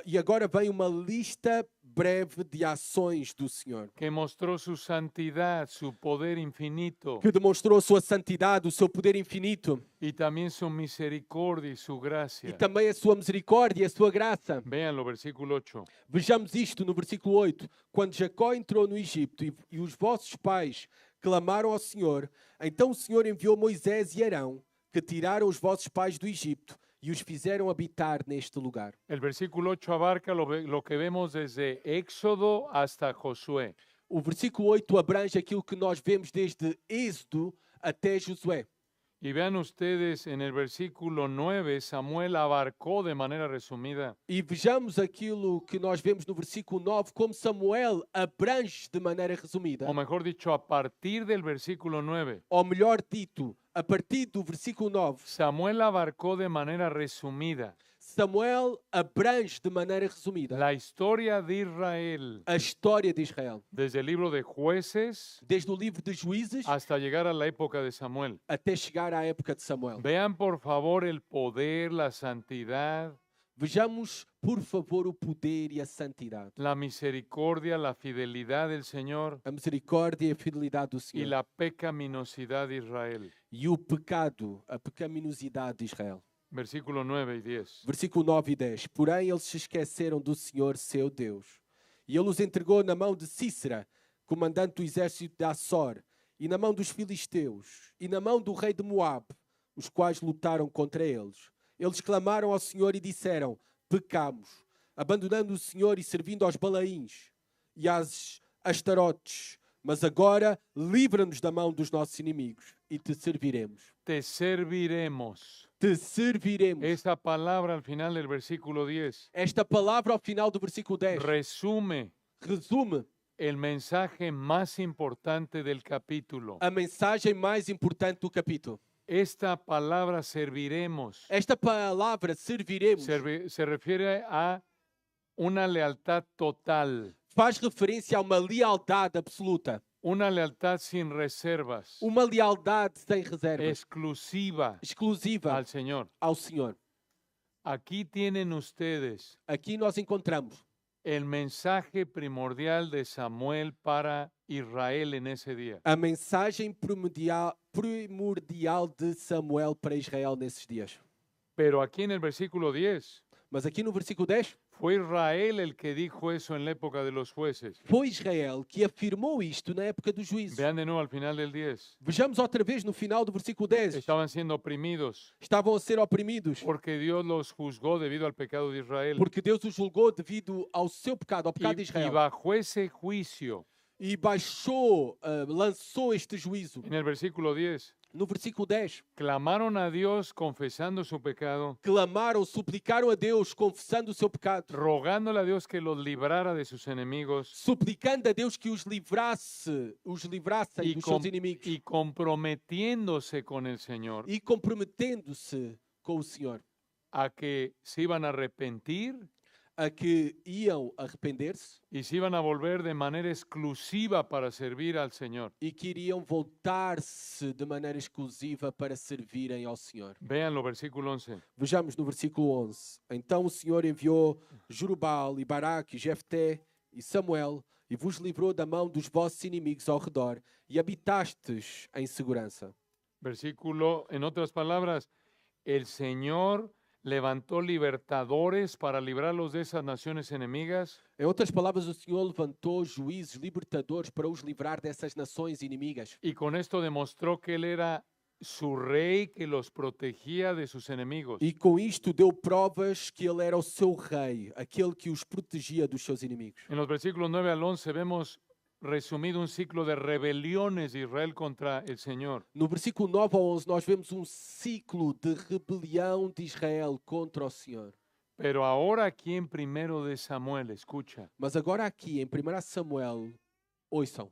E agora vem uma lista breve de ações do Senhor, Que mostró su santidad, su poder infinito que demonstrou a sua santidade, o seu poder infinito y también su misericordia y su e gracia. também a sua misericórdia e a sua graça. Véanlo, versículo 8. Vejamos isto no versículo 8. Quando Jacó entrou no Egito e os vossos pais clamaram ao Senhor, então o Senhor enviou Moisés e Arão, que tiraram os vossos pais do Egito e os fizeram habitar neste lugar. El versículo 8 abarca lo que vemos desde Éxodo hasta Josué. O versículo 8 abrange aquilo que nós vemos desde Êxodo até Josué. Y vean ustedes en el versículo 9, Samuel abarcó de manera resumida E vejamos aquilo que nós vemos no versículo 9, como Samuel abrange de maneira resumida. o mejor dicho, a partir del versículo 9, Ou melhor dito, a partir do versículo 9, Samuel abarcó de manera resumida Samuel abrange de maneira resumida la historia de Israel a história de Israel. desde el libro de Jueces Desde o livro de Juízes hasta llegar a la época de Samuel. até chegar à época de Samuel. Vean por favor el poder, la santidad, Vejamos, por favor, o poder e a santidade, la misericordia, la fidelidad del Señor a misericórdia e a fidelidade do y Senhor. la pecaminosidad de Israel. E o pecado, a pecaminosidade de Israel. Versículo 9 y 10. Versículo 9 e 10. Porém, eles se esqueceram do Senhor, seu Deus. E ele os entregou na mão de Cícera, comandante do exército de Assor, e na mão dos filisteus, e na mão do rei de Moabe, os quais lutaram contra eles. Eles clamaram ao Senhor e disseram: Pecamos, abandonando o Senhor e servindo aos Balaíns e às Astarotes. Mas agora livra-nos da mão dos nossos inimigos e te serviremos. Te serviremos. Te serviremos. Esta palabra al final del versículo 10 Esta palavra ao final do versículo 10 resume resume el mensaje más importante del capítulo. a mensagem mais importante do capítulo. Esta palabra serviremos Esta palavra serviremos se refiere a una lealtad total, faz referência a uma lealdade absoluta, una lealtad sin reservas, uma lealdade sem reservas, exclusiva exclusiva al Señor. ao Senhor. Aquí tienen ustedes Aqui nós encontramos el mensaje primordial de Samuel para Israel en ese día. a mensagem primordial de Samuel para Israel nesses dias. Pero aquí en el versículo 10 Mas aqui no versículo 10 Fue Israel el que dijo eso en la época de los jueces. Foi Israel que afirmou isto na época do juízo. Vean de nuevo al final del 10. Vejamos outra vez no final do versículo 10. Estaban siendo oprimidos Estavam a ser oprimidos porque Dios los juzgó debido al pecado de Israel. porque Deus os julgou devido ao seu pecado, ao pecado de Y Israel. bajo ese juicio, E baixou, lançou este juízo. en el versículo 10, No versículo 10, clamaron a Dios confesando su pecado, clamaram, suplicaram a Deus, confessando o seu pecado, rogándole a Dios que los librara de sus enemigos suplicando a Deus que os livrasse y, dos seus inimigos y comprometiéndose con el Señor e comprometendo-se com o Senhor, a que se iban a arrepentir a que iam arrepender-se y se iban a volver de manera exclusiva para servir al Señor. e que iriam voltar-se de maneira exclusiva para servirem ao Senhor. Véanlo, versículo 11. Vejamos no versículo 11. Então o Senhor enviou Jerubal e Baraque, e Jefté e Samuel e vos livrou da mão dos vossos inimigos ao redor e habitastes em segurança. Versículo, en otras palabras, el Señor levantó libertadores para librarlos de esas naciones enemigas. Em outras palavras, o Senhor levantou juízes libertadores para os livrar dessas nações inimigas. Y con esto demostró que Él era su rey que los protegía de sus enemigos. E com isto deu provas que ele era o seu rei, aquele que os protegia dos seus inimigos. En los versículos 9 al 11 vemos resumido un ciclo de rebeliones de Israel contra el Señor. No versículo 9 ao 11, nós vemos um ciclo de rebelião de Israel contra o Senhor. Pero ahora aquí en primero de Samuel, escucha, Mas agora aqui, em 1 Samuel, ouçam,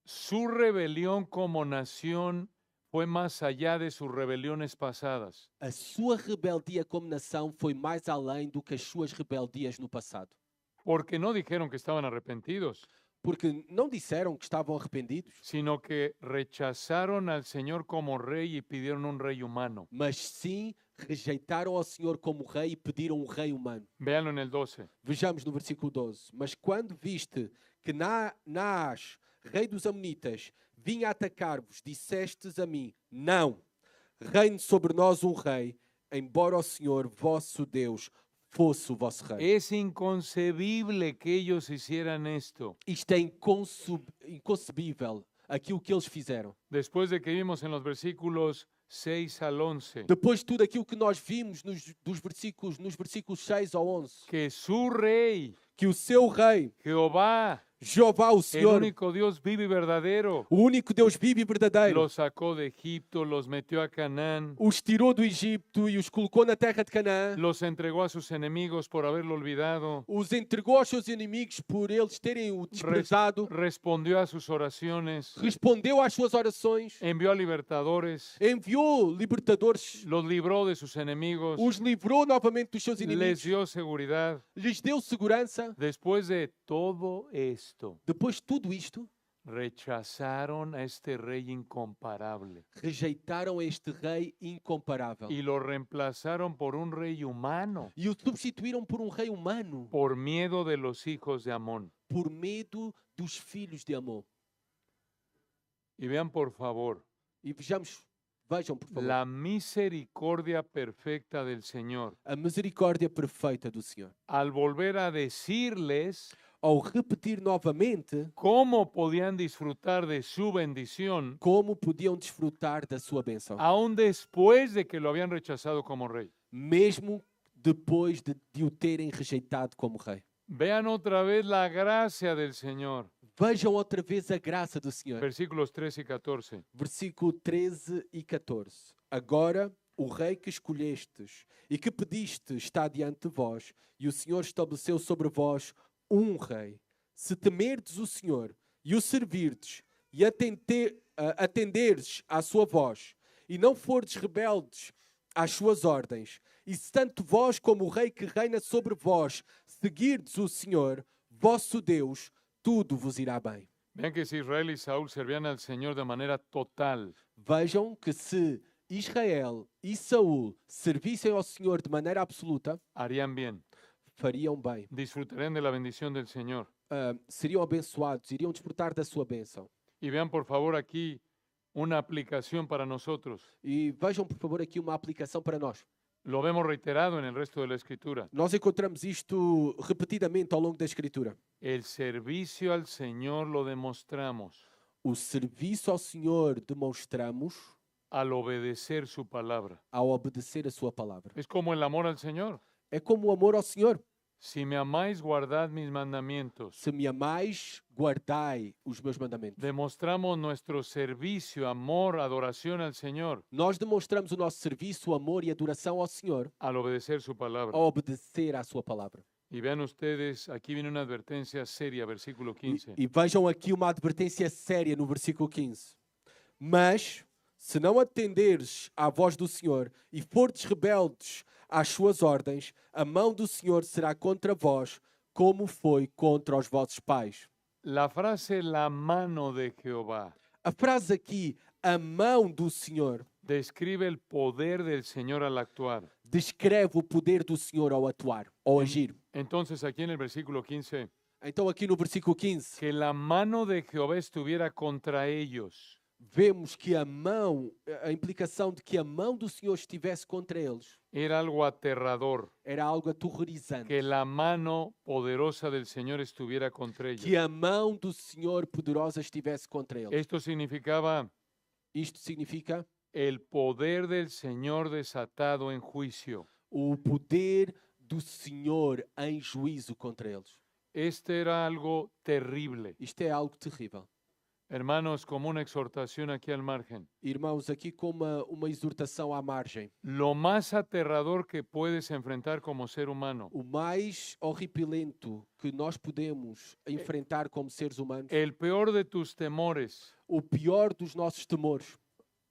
su rebelión como nación fue más allá de sus rebeliones pasadas. a sua rebeldia como nação foi mais além do que as suas rebeldias no passado. Porque no dijeron que estaban arrepentidos, Porque não disseram que estavam arrependidos, sino que rechazaron al Señor como rey y pidieron un rey humano. mas sim rejeitaram ao Senhor como rei e pediram um rei humano. Véanlo en el 12. Vejamos no versículo 12. Mas quando viste que Naás, rei dos Amonitas, vinha atacar-vos, dissestes a mim, não, reine sobre nós um rei, embora o Senhor, vosso Deus, fosse o vosso rei. Es inconcebible que ellos hicieran esto. Isto é inconcebível, aquilo que eles fizeram. Después de que vimos en los versículos 6 al 11 Depois de tudo aquilo que nós vimos nos versículos 6 ao 11, que su rey, que o seu rei, Jehová, Jeová, o el Senhor, único Dios vivo y verdadero, o único Deus vivo e verdadeiro, los sacó de Egipto, los metió a Canaán, os tirou do Egito e os colocou na terra de Canaã, los entregó a sus enemigos por haberlo olvidado, os entregou aos seus inimigos por eles terem o desprezado, respondió a sus oraciones, respondeu às suas orações, envió a libertadores, enviou libertadores, los libró de sus enemigos, os livrou novamente dos seus les inimigos, dio seguridad. lhes deu segurança. Después de todo esto, Depois de tudo isto, rechazaron a este rey incomparable rejeitaram este rei incomparável y lo reemplazaron por un rey humano e o substituíram por um rei humano, por miedo de los hijos de Amón. por medo dos filhos de Amon. Y vean por favor E vejam, por favor, la misericordia perfecta del Señor a misericórdia perfeita do Senhor. al volver a decirles Ao repetir novamente cómo podían disfrutar de su bendición como podiam desfrutar da sua bênção, aún después de que lo habían rechazado como rey. mesmo depois de o terem rejeitado como rei. Vean otra vez la gracia del Señor. Vejam outra vez a graça do Senhor. Versículos 13 y 14. Versículo 13 e 14. Agora, o rei que escolhestes e que pediste está diante de vós, e o Senhor estabeleceu sobre vós um rei. Se temerdes o Senhor e o servirdes e atenderdes à sua voz, e não fordes rebeldes às suas ordens, e se tanto vós como o rei que reina sobre vós seguirdes o Senhor, vosso Deus, tudo vos irá bem. Vean que si Israel y Saúl servían al Señor de manera total, Vejam que se Israel e Saul servissem ao Senhor de maneira absoluta, harían bien. fariam bem. Disfrutarían de la bendición del Señor. Seriam abençoados, iriam desfrutar da sua bênção. Y vean por favor aquí una aplicación para nosotros. E vejam, por favor, aqui uma aplicação para nós. Lo vemos reiterado en el resto de la Escritura. Nós encontramos isto repetidamente ao longo da Escritura. El servicio al Señor lo demostramos O serviço ao Senhor demonstramos al obedecer su palabra. ao obedecer a sua palavra. Es como el amor al Señor. É como o amor ao Senhor. Si me amáis, guardad mis mandamientos. Se me amais, guardai os meus mandamentos. Demostramos nuestro servicio, amor, adoración al Señor Nós demonstramos o nosso serviço, o amor e adoração ao Senhor al obedecer su palabra. ao obedecer à sua palavra. Y vean ustedes, aquí viene una advertencia seria, versículo 15. E vejam aqui uma advertência séria no versículo 15. Mas, se não atenderes à voz do Senhor e fordes rebeldes às suas ordens, a mão do Senhor será contra vós, como foi contra os vossos pais. La frase la mano de Jehová A frase aqui, a mão do Senhor, describe el poder del Señor al actuar. descreve o poder do Senhor ao atuar, ao agir. Entonces aquí en el versículo 15, Então aqui no versículo 15, que la mano de Jehová estuviera contra ellos. vemos que a implicação de que a mão do Senhor estivesse contra eles, Era algo aterrador, era algo aterrorizante. que la mano poderosa del Señor estuviera contra ellos. Que a mão do Senhor poderosa estivesse contra eles. Esto significaba Isto significa el poder del Señor desatado en juicio. o poder do Senhor em juízo contra eles. Este era algo terrible. Isto é algo terrível. Hermanos, como una exhortación aquí al margen. Irmãos, aqui com uma exortação à margem. Lo más aterrador que puedes enfrentar como ser humano, O mais horripilento que nós podemos enfrentar como seres humanos, el peor de tus temores, o pior dos nossos temores,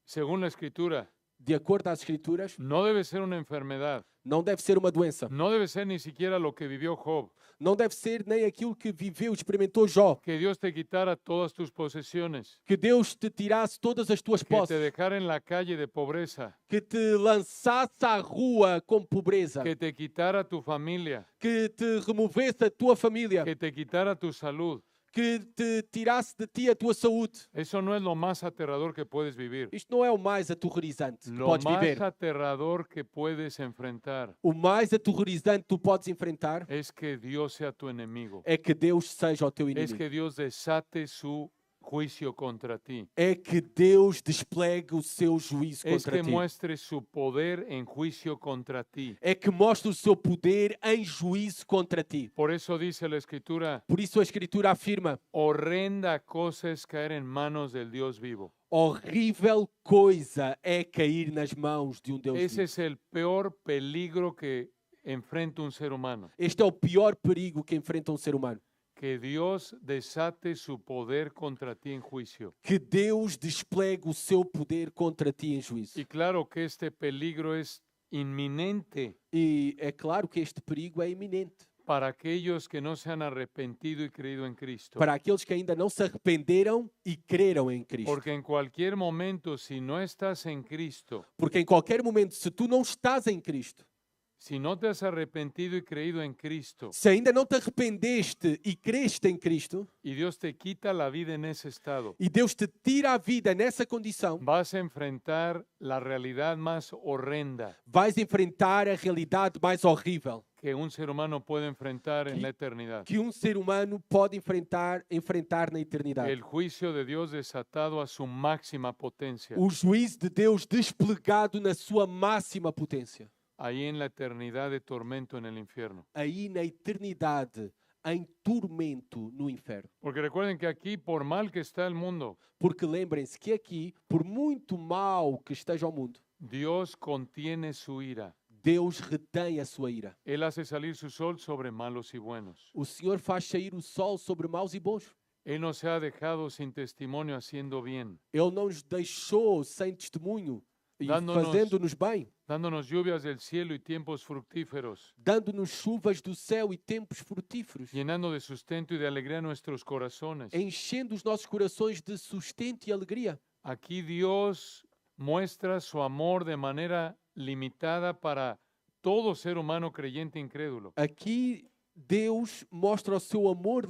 según la Escritura, de acordo às Escrituras, no debe ser una enfermedad. não deve ser uma doença. No debe ser ni siquiera lo que vivió Job. Não deve ser nem aquilo que viveu, experimentou Jó. Que Dios te quitara todas tus posesiones. Que Deus te tirasse todas as tuas Que te posses. dejara en la calle de pobreza. Que te lançasse à rua com pobreza. Que te quitara tu familia. Que te removesse a tua família. Que te quitara tu salud. Que te tirasse de ti a tua saúde. Eso no es lo más aterrador que puedes vivir. Isto não é o mais aterrorizante que Lo podes más viver. aterrador que puedes enfrentar O mais aterrorizante que tu podes enfrentar es que Dios sea tu enemigo. é que Deus seja o teu Es inimigo. que Dios desate su juicio contra ti. É que Deus desplegue o seu juízo Es contra que ti. muestre su poder en juicio contra ti. É que mostre o seu poder em juízo contra ti. Por eso dice la Escritura, Por isso a Escritura afirma: horrenda cosa es caer en manos del Dios vivo. horrível coisa é cair nas mãos de Deus Ese vivo. es el peor peligro que enfrenta un ser humano. Este é o pior perigo que enfrenta um ser humano. Que Dios desate su poder contra ti en juicio. Que Deus desplegue o seu poder contra ti em juízo. Y claro que este peligro es inminente E é claro que este perigo é iminente para aquellos que no se han arrepentido y creído en Cristo. para aqueles que ainda não se arrependeram e creram em Cristo. Porque en cualquier momento, si no estás en Cristo, Porque em qualquer momento, se tu não estás em Cristo, si no te has arrepentido y creído en Cristo, se ainda não te arrependeste e creste em Cristo, y Dios te quita la vida en ese estado, e Deus te tira a vida nessa condição, vas a enfrentar la realidad más horrenda vais enfrentar a realidade mais horrível que un ser humano puede enfrentar en la eternidad. que ser humano pode enfrentar na eternidade. El juicio de Dios desatado a su máxima potencia, O juízo de Deus desplegado na sua máxima potência. ahí en la eternidad de tormento en el infierno. Aí na eternidade, em tormento no inferno. Porque recuerden que aquí, por mal que está el mundo, Porque lembrem-se que aqui, por muito mal que esteja o mundo, Dios contiene su ira. Deus retém a sua ira. Él hace salir su sol sobre malos y buenos. O Senhor faz sair o sol sobre maus e bons. Él no se ha dejado sin testimonio haciendo bien, Ele não nos deixou sem testemunho e Dando-nos- fazendo-nos bem, dándonos lluvias del cielo y tiempos fructíferos, dando-nos chuvas do céu e tempos frutíferos, llenando de sustento y de alegría nuestros corazones. enchendo os nossos corações de sustento e alegria. Aquí Dios muestra su amor de manera limitada para todo ser humano creyente e incrédulo. Aqui Deus mostra o seu amor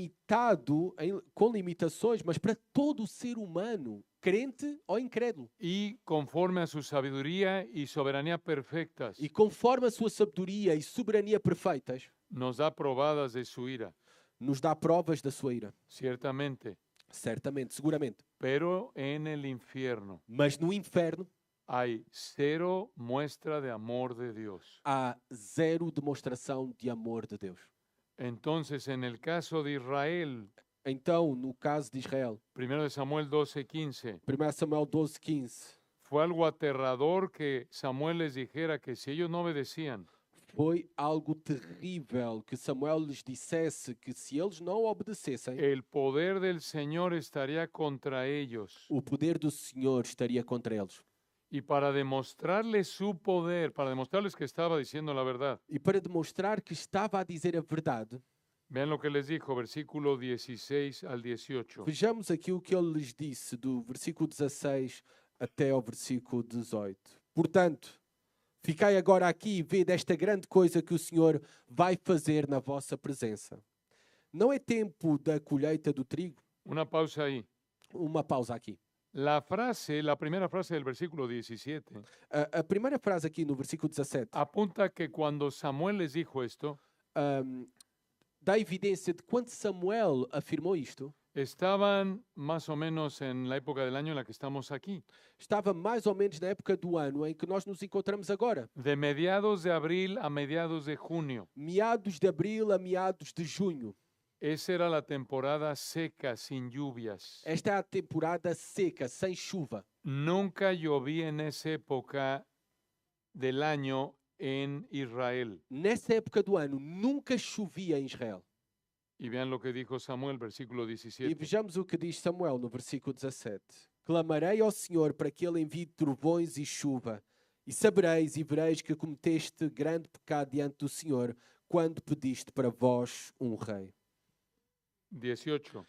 limitado, com limitações, mas para todo o ser humano crente ou incrédulo. y conforme a su sabiduría y soberanía perfectas, E conforme a sua sabedoria e soberania perfeitas, nos da probadas de su ira, nos dá provas da sua ira. ciertamente. Certamente, seguramente. Pero en el infierno Mas no inferno hay cero muestra de amor de Dios. há zero demonstração de amor de Deus. Entonces, en el caso de Israel, Então, no caso de Israel, 1 de Samuel 12:15, 1 Samuel 12:15, fue algo aterrador que Samuel les dijera que si ellos no obedecían, foi algo terrível que Samuel lhes dissesse que se eles não obedecessem, el poder del Señor estaría contra ellos. o poder do Senhor estaria contra eles. Y para demostrarles su poder, para demostrarles que estaba diciendo la verdad, E para demonstrar que estava a dizer a verdade, vean lo que les dijo, versículo 16 al 18. vejamos aqui o que ele lhes disse do versículo 16 até ao versículo 18. Portanto, ficai agora aqui e vede esta grande coisa que o Senhor vai fazer na vossa presença. Não é tempo da colheita do trigo? Una pausa ahí. Uma pausa aqui. La primera frase del versículo 17, A primeira frase aqui no versículo 17 apunta que cuando Samuel les dijo esto, dá evidência de quando Samuel afirmou isto, estaban más o menos en la época del año en la que estamos aquí, estava mais ou menos na época do ano em que nós nos encontramos agora. de mediados de abril a mediados de junio. Meados de abril a meados de junho. Esa era la temporada seca, sin lluvias. Esta é a temporada seca, sem chuva. Nunca llovía en esa época del año en Israel. Nessa época do ano, nunca chovia em Israel. Y vean lo que dijo Samuel, versículo E 17. vejamos o que diz Samuel no versículo 17. Clamarei ao Senhor para que ele envie trovões e chuva, e sabereis e vereis que cometeste grande pecado diante do Senhor, quando pediste para vós um rei. 18.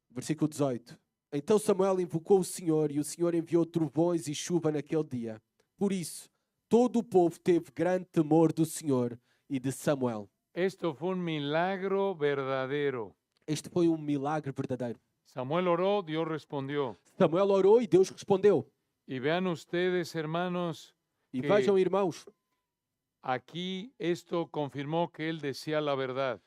Versículo 18. Então Samuel invocou o Senhor, e o Senhor enviou trovões e chuva naquele dia. Por isso, todo o povo teve grande temor do Senhor e de Samuel. Esto fue un milagro verdadero. Este foi um milagre verdadeiro. Samuel oró, Dios respondió. Samuel orou e Deus respondeu. Y vean ustedes, hermanos, E que vejam, irmãos, aquí esto confirmó que él decía la verdad,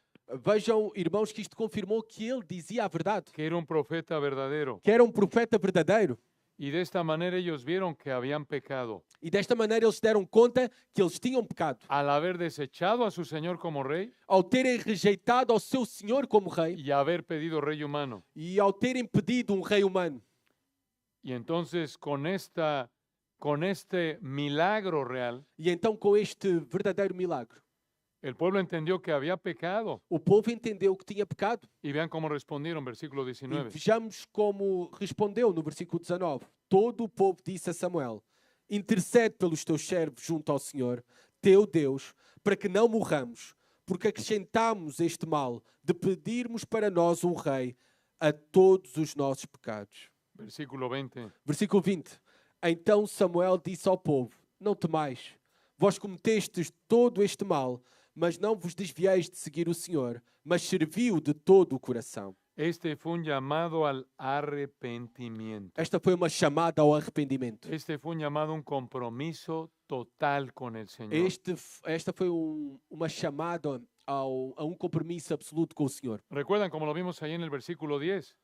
vejam, irmãos, que isto confirmou que ele dizia a verdade, que era un profeta verdadero. que era um profeta verdadeiro. Y de esta manera ellos vieron que habían pecado. E desta maneira eles se deram conta que eles tinham pecado. Al haber desechado a su Señor como rey Ao terem rejeitado ao seu Senhor como rei y haber pedido rey humano. e ao terem pedido um rei humano. Y entonces con este milagro real, E então, com este verdadeiro milagre, el pueblo entendió que había pecado. o povo entendeu que tinha pecado. Y vean cómo respondieron, versículo E 19. vejamos como respondeu no versículo 19. Todo o povo disse a Samuel: intercede pelos teus servos junto ao Senhor, teu Deus, para que não morramos, porque acrescentamos este mal de pedirmos para nós um rei a todos os nossos pecados. Versículo 20. Versículo 20. Então Samuel disse ao povo: não temais, vós cometestes todo este mal, mas não vos desvieis de seguir o Senhor, mas servi-o de todo o coração. Este fue un llamado al arrepentimiento. Esta foi uma chamada ao arrependimento. Este fue un llamado a un compromiso total con el Señor. Esta foi uma chamada a um compromisso absoluto com o Senhor. ¿Recuerdan como lo vimos ahí en el versículo 10?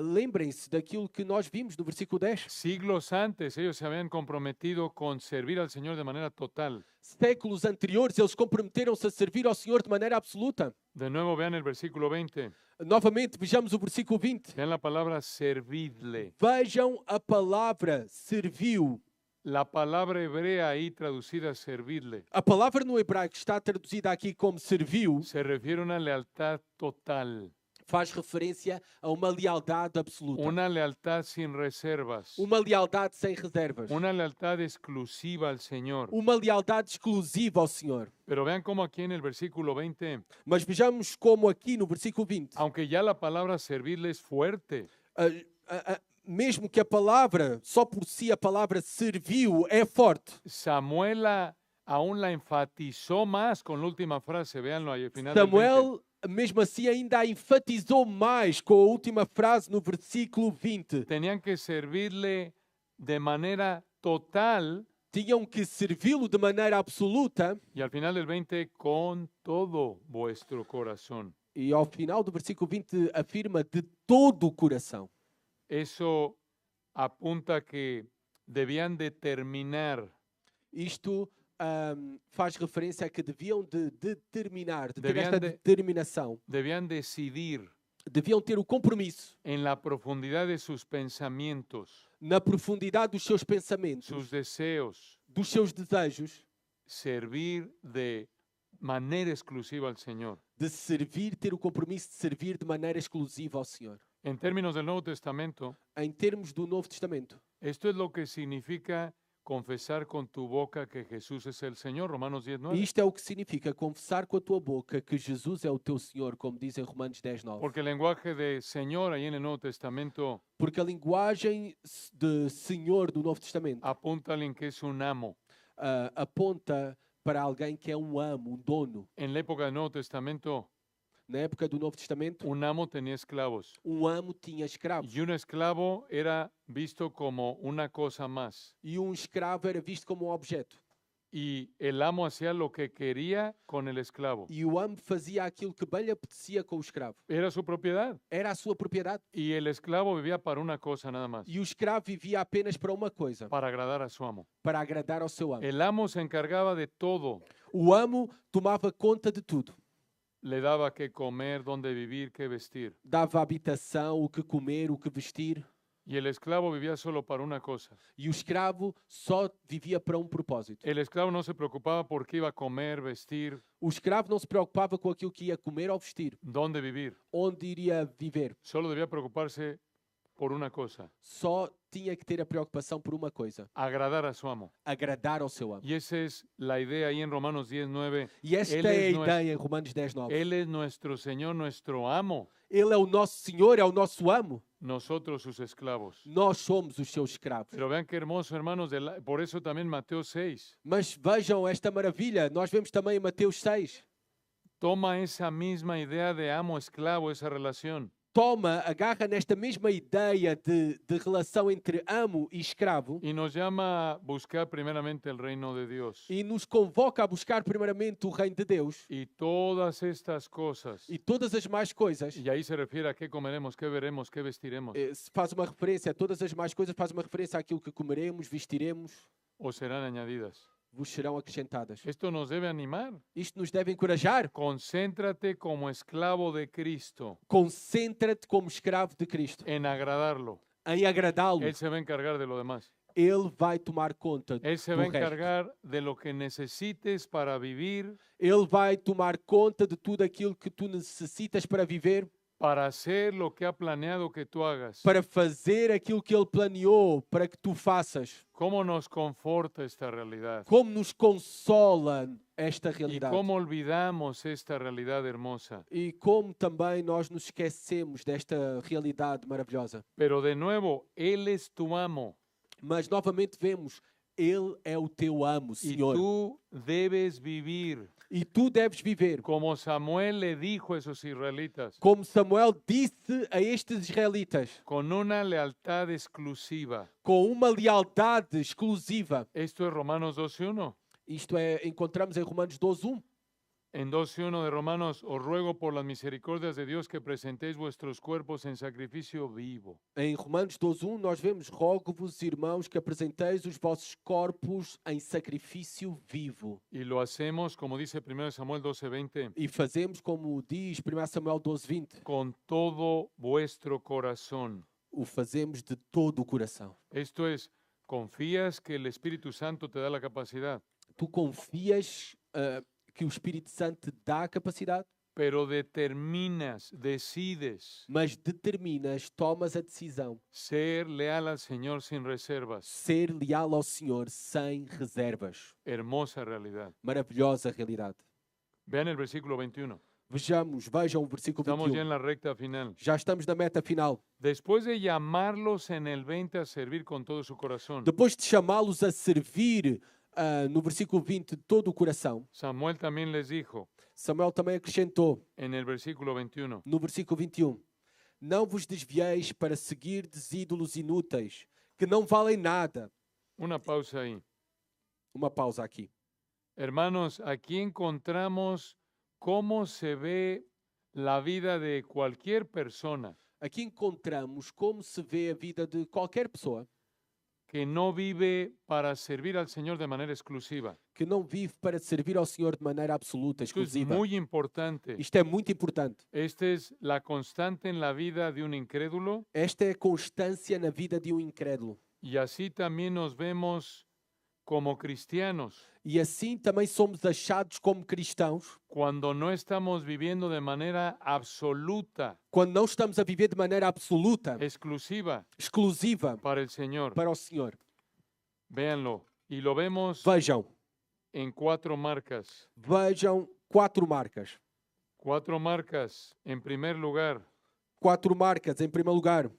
Lembrem-se daquilo que nós vimos no versículo 10. Siglos antes ellos se habían comprometido con servir al Señor de manera total. Séculos anteriores, eles comprometeram-se a servir ao Senhor de maneira absoluta. De nuevo vean el versículo 20. Novamente, vejamos o versículo 20. Vean la palabra servidle. Vejam a palavra serviu. La palabra hebrea ahí traducida servidle A palavra no hebraico que está traduzida aqui como serviu se refiere a una lealtad total, faz referência a uma lealdade absoluta. una lealtad sin reservas, Uma lealdade sem reservas. una lealtad exclusiva al Señor. Uma lealdade exclusiva ao Senhor. Pero vean cómo aquí en el versículo 20, Mas vejamos como aqui no versículo 20, aunque ya la palabra servirle es fuerte, mesmo que a palavra, só por si a palavra serviu é forte, Samuel aún la enfatizó más con la última frase, véanlo ahí al final del 20. Samuel mesmo assim ainda a enfatizou mais com a última frase no versículo 20. Tenían que servirle de manera total Tinham que servi-lo de maneira absoluta y al final del 20 con todo vuestro corazón. e ao final do versículo 20 afirma de todo o coração. Eso apunta que debían determinar, Isto faz referência a que deviam de determinar, de ter Deviam esta de- determinação. debían decidir Deviam ter o compromisso en la profundidad de sus pensamientos, na profundidade dos seus pensamentos, sus deseos, dos seus desejos, servir de manera exclusiva al Señor. de servir, ter o compromisso de servir de maneira exclusiva ao Senhor. En términos del Nuevo Testamento, Em termos do Novo Testamento, esto es lo que significa confesar con tu boca que Jesús es el Señor, Romanos 10:9. isto é o que significa confessar com a tua boca que Jesus é o teu Senhor, como diz em Romanos 10:9. Porque el lenguaje de Señor ahí en el Nuevo Testamento Porque a linguagem de Senhor do Novo Testamento apunta a alguien que es un amo. aponta para alguém que é um amo, um dono. En la época del Nuevo Testamento, Na época do Novo Testamento, un amo tenía esclavos um amo tinha escravos. y un esclavo era visto como una cosa más. E um escravo era visto como um objeto. Y el amo hacía lo que quería con el esclavo. E o amo fazia aquilo que bem lhe apetecia com o escravo. Era su propiedad. Era a sua propriedade. Y el esclavo vivía para una cosa nada más, E o escravo vivia apenas para uma coisa, para agradar a su amo. para agradar ao seu amo. El amo se encargaba de todo. O amo tomava conta de tudo. Le daba qué comer, dónde vivir, qué vestir. Dava habitação, o que comer, o que vestir. Y el esclavo vivía solo para una cosa. E o escravo só vivia para um propósito. El esclavo no se preocupaba por qué iba a comer, vestir, O escravo não se preocupava com aquilo que ia comer ou vestir, dónde vivir. onde iria viver. Solo debía preocuparse por una cosa, Só tinha que ter a preocupação por uma coisa: agradar a su amo. agradar ao seu amo. Y esa es la idea ahí en Romanos 10:9. E esta Ele é a é nues- ideia em Romanos 10:9. Él es nuestro Señor, nuestro amo, Ele é o nosso Senhor, é o nosso amo. nosotros sus esclavos. Nós somos os seus escravos. Pero vean qué hermoso, hermanos, por eso también Mateo 6 Mas vejam esta maravilha. Nós vemos também em Mateus 6. toma esa misma idea de amo-esclavo, esa relación, Agarra nesta mesma ideia de relação entre amo e escravo y nos llama a buscar primeramente el reino de Dios. e nos convoca a buscar primeiramente o reino de Deus Y todas estas cosas, e todas as mais coisas. y ahí se refiere a qué comeremos, qué veremos, qué vestiremos, Se faz uma referência a todas as mais coisas, faz uma referência àquilo que comeremos, vestiremos, o serán añadidas. vos serão acrescentadas. Esto nos debe animar. Isto nos deve encorajar. Concéntrate como esclavo de Cristo Concentra-te como escravo de Cristo, en agradarlo. em agradá-lo. Él se va a encargar de lo demás. Ele vai tomar conta Él se do va a resto. encargar de lo que necesites para vivir, Ele vai tomar conta de tudo aquilo que tu necessitas para viver, para hacer lo que ha planeado que tú hagas. para fazer aquilo que Ele planeou para que tu faças. ¿Cómo nos conforta esta realidad? Como nos consola esta Y realidade. cómo olvidamos esta realidad hermosa. E como também nós nos esquecemos desta realidade maravilhosa. Pero de nuevo, Él es tu amo Mas novamente vemos, Ele é o teu amo, y Senhor. tú debes vivir E tu deves viver como Samuel le dijo a esos israelitas, como Samuel disse a estes israelitas, con una lealtad exclusiva. com uma lealdade exclusiva. Esto es Romanos 12:1. Isto é, encontramos em Romanos 12:1. En 12:1 de Romanos, os ruego por las misericordias de Dios que presentéis vuestros cuerpos en sacrificio vivo. Em Romanos 12:1 nós vemos: rogo-vos, irmãos, que apresenteis os vossos corpos em sacrifício vivo. Y lo hacemos, como dice 1 Samuel 12:20, E fazemos como diz 1 Samuel 12:20. con todo vuestro corazón. O fazemos de todo o coração. Esto es, confías que el Espíritu Santo te da la capacidad, Tu confias que o Espírito Santo te dá a capacidade, pero determinas, decides mas determinas, tomas a decisão, ser leal al Señor sin reservas. ser leal ao Senhor sem reservas. Hermosa realidad. Maravilhosa realidade. Vean el versículo 21. Vejam o versículo Estamos ya en 21. la recta final. Já estamos na meta final. Después de llamarlos en el 20 a servir con todo su corazón, Depois de chamá-los a servir no versículo 20, de todo o coração, Samuel también les dijo Samuel também acrescentou, en el versículo 21, no versículo 21, não vos desvieis para seguirdes ídolos inúteis, que não valem nada. una pausa ahí. Uma pausa aqui. Hermanos, aquí encontramos cómo se ve la vida de cualquier persona Aqui encontramos como se vê a vida de qualquer pessoa que no vive para servir al Señor de manera exclusiva. que não vive para servir ao Senhor de maneira absoluta, Esto es exclusiva. muy importante. Isto é muito importante. Esta es la constante en la vida de un incrédulo Esta é a constância na vida de um incrédulo. y así también nos vemos como cristianos E assim também somos achados como cristãos cuando no estamos viviendo de manera absoluta, quando não estamos a viver de maneira absoluta, exclusiva exclusiva para el Señor. para o Senhor. Véanlo. Y lo vemos Vejam, en 4 marcas. vejam 4 marcas. 4 marcas. En primer lugar, 4 marcas, em primeiro lugar.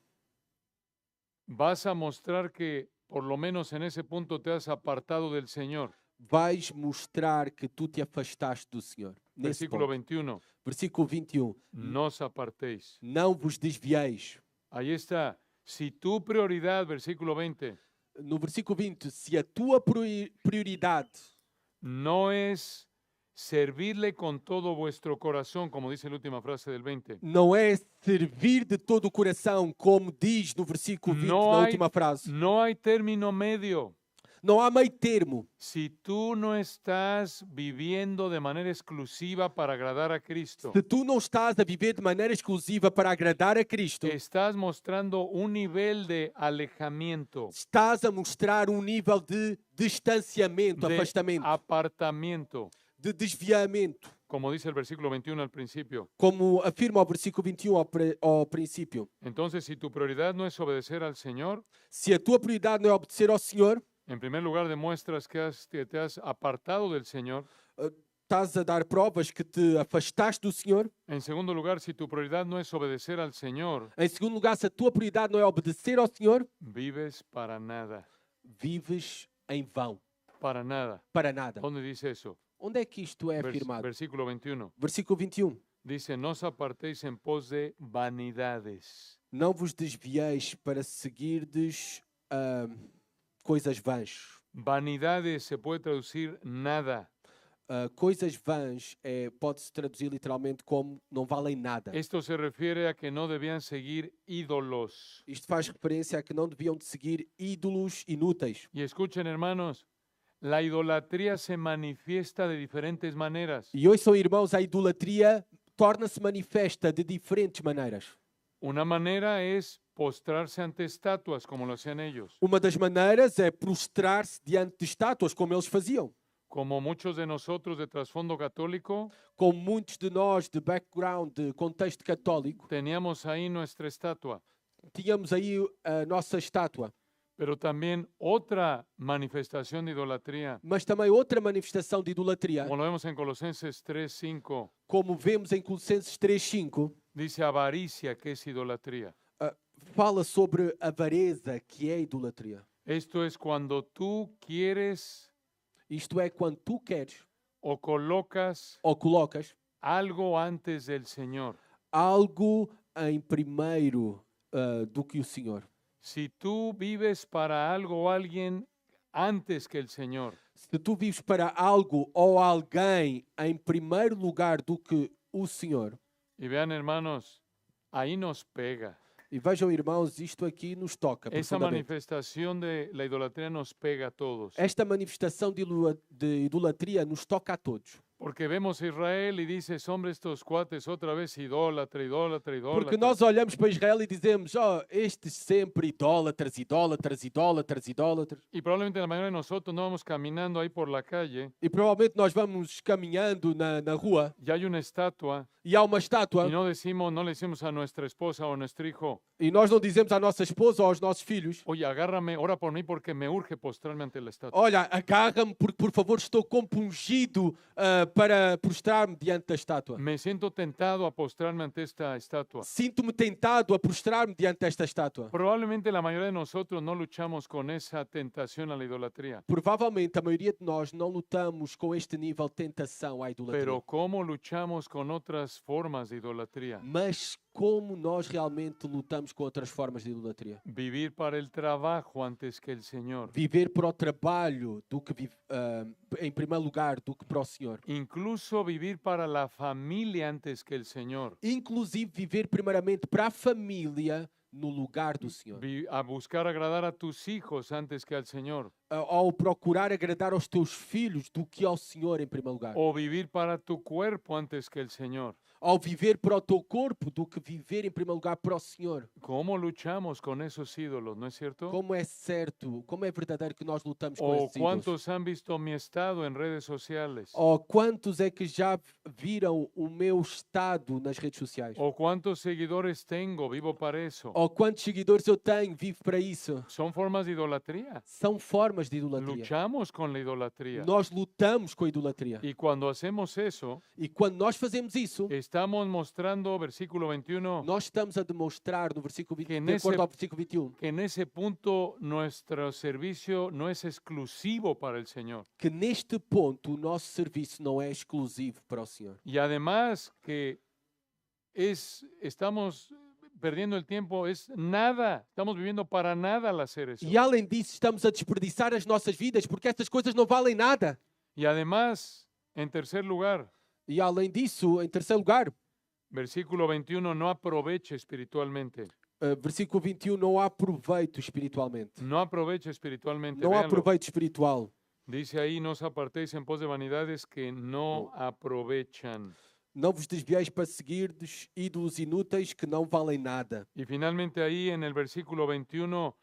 vas a mostrar que por lo menos en ese punto te has apartado del Señor. Vais mostrar que tu te afastaste do Senhor. Nesse Versículo ponto. 21. Versículo 21. No os apartéis. Não vos desvieis. Ahí está. Si tu prioridad, versículo 20, No versículo 20, se a tua prioridade no es servirle con todo vuestro corazón, como dice la última frase del 20. não é servir de todo o coração, como diz no versículo 20, No na hay, última frase. no hay término medio. Não há meio termo. Si tú no estás viviendo de manera exclusiva para agradar a Cristo, Se tu não estás a viver de maneira exclusiva para agradar a Cristo, estás mostrando un nivel de alejamiento, estás a mostrar um nível de distanciamento, de afastamento, apartamiento, de desviamento. como dice el versículo 21 al principio. Como afirma o versículo 21 ao princípio. Entonces, si tu prioridad no es obedecer al Señor, Se a tua prioridade não é obedecer ao Senhor, en primer lugar demuestras que te has apartado del Señor. estás a dar provas que te afastaste do Senhor. En segundo lugar, si tu prioridad no es obedecer al Señor, Em segundo lugar, se a tua prioridade não é obedecer ao Senhor, vives para nada, vives em vão, para nada. para nada. ¿Dónde dice eso? Onde é que isto é afirmado? Versículo 21. Versículo 21. Dice, no os apartéis en pos de vanidades. Não vos desvieis para seguirdes coisas vãs. Vanidades se puede traducir nada. Coisas vãs pode-se traduzir literalmente como não valem nada. Esto se refiere a que no debían seguir ídolos. Isto faz referência a que não deviam de seguir ídolos inúteis. Y escuchen, hermanos, la idolatría se manifiesta de diferentes maneras. E hoje, são irmãos, a idolatria torna-se manifesta de diferentes maneiras. Una manera es postrarse ante estatuas, como lo hacían ellos. Uma das maneiras é prostrar-se diante de estátuas, como eles faziam. Como muchos de nosotros de trasfondo católico, Como muitos de nós de background, de contexto católico, teníamos ahí nuestra estatua. tínhamos aí a nossa estátua. Pero también otra manifestación de idolatría, Mas também outra manifestação de idolatria, como lo vemos en Colosenses 3:5, como vemos em Colossenses 3:5, dice avaricia, que es idolatría. fala sobre avareza, que é idolatria. Esto es cuando tú quieres Isto é quando tu queres o colocas ou colocas algo antes del Señor. algo em primeiro do que o Senhor. Si tú vives para algo o alguien antes que el Señor, Se tu vives para algo ou alguém em primeiro lugar do que o Senhor, y vean, hermanos, ahí nos pega. e vejam, irmãos, isto aqui nos toca Esa profundamente. manifestación de la idolatría nos pega a todos. Esta manifestação de idolatria nos toca a todos. Porque vemos a Israel y dices, hombre, estos cuates otra vez idólatra, idólatra, Porque idólatra. nós olhamos para Israel e dizemos, estes sempre idólatras, idólatras, idólatras, idólatras. Y probablemente la mayoría de nosotros no vamos caminando ahí por la calle E provavelmente nós vamos caminhando na rua y hay una estatua e há uma estátua y no le decimos a nuestra esposa o a nuestro hijo, E nós não dizemos à nossa esposa ou aos nossos filhos: oye, agárrame, ora por mí porque me urge postrarme ante la estatua. olha, agarra-me porque, por favor, estou compungido para prostrar-me diante da estátua. Me siento tentado a postrarme ante esta estatua. Sinto-me tentado a prostrar-me diante desta estátua. Probablemente la mayoría de nosotros no luchamos con esa tentación a la idolatría. Provavelmente a maioria de nós não lutamos com este nível de tentação à idolatria. Pero ¿cómo luchamos con otras formas de idolatría? Mas como nós realmente lutamos com outras formas de idolatria? Vivir para el trabajo antes que el Señor. Viver para o trabalho do que em primeiro lugar do que para o Senhor. Incluso vivir para la familia antes que el Señor. Inclusive viver primeiramente para a família no lugar do Senhor. A buscar agradar a tus hijos antes que al Señor. Ao procurar agradar aos teus filhos do que ao Senhor em primeiro lugar. O vivir para tu cuerpo antes que el Señor. Ao viver para o teu corpo do que viver em primeiro lugar para o Senhor. ¿Cómo luchamos con esos ídolos, no es cierto? Como é certo, como é verdadeiro que nós lutamos com ¿O esses ídolos? cuántos han visto mi estado en redes sociales? Ou quantos é que já viram o meu estado nas redes sociais? ¿O cuántos seguidores tengo? Vivo para eso. Ou quantos seguidores eu tenho? Vivo para isso. Son formas de idolatría. São formas de idolatria. Luchamos con la idolatría. Nós lutamos com a idolatria. Y cuando hacemos eso, E quando nós fazemos isso, estamos mostrando, versículo 21, nós estamos a demonstrar no versículo 20, Que de acordo nesse- ao versículo 21, que en ese punto nuestro servicio no es exclusivo para el Señor. que neste ponto o nosso serviço não é exclusivo para o Senhor. Y además que estamos perdiendo el tiempo, es nada, estamos viviendo para nada al hacer eso. E além disso, estamos a desperdiçar as nossas vidas porque estas coisas não valem nada. Y además, en tercer lugar, E além disso, em terceiro lugar, versículo 21, no aproveche espiritualmente. versículo 21, não há proveito espiritualmente. No aproveche espiritualmente. Não há véanlo. proveito espiritual. Dice ahí, no os apartéis en pos de vanidades que no aprovechan. Não vos desvieis para seguirdes ídolos inúteis que não valem nada. Y finalmente ahí en el versículo 21,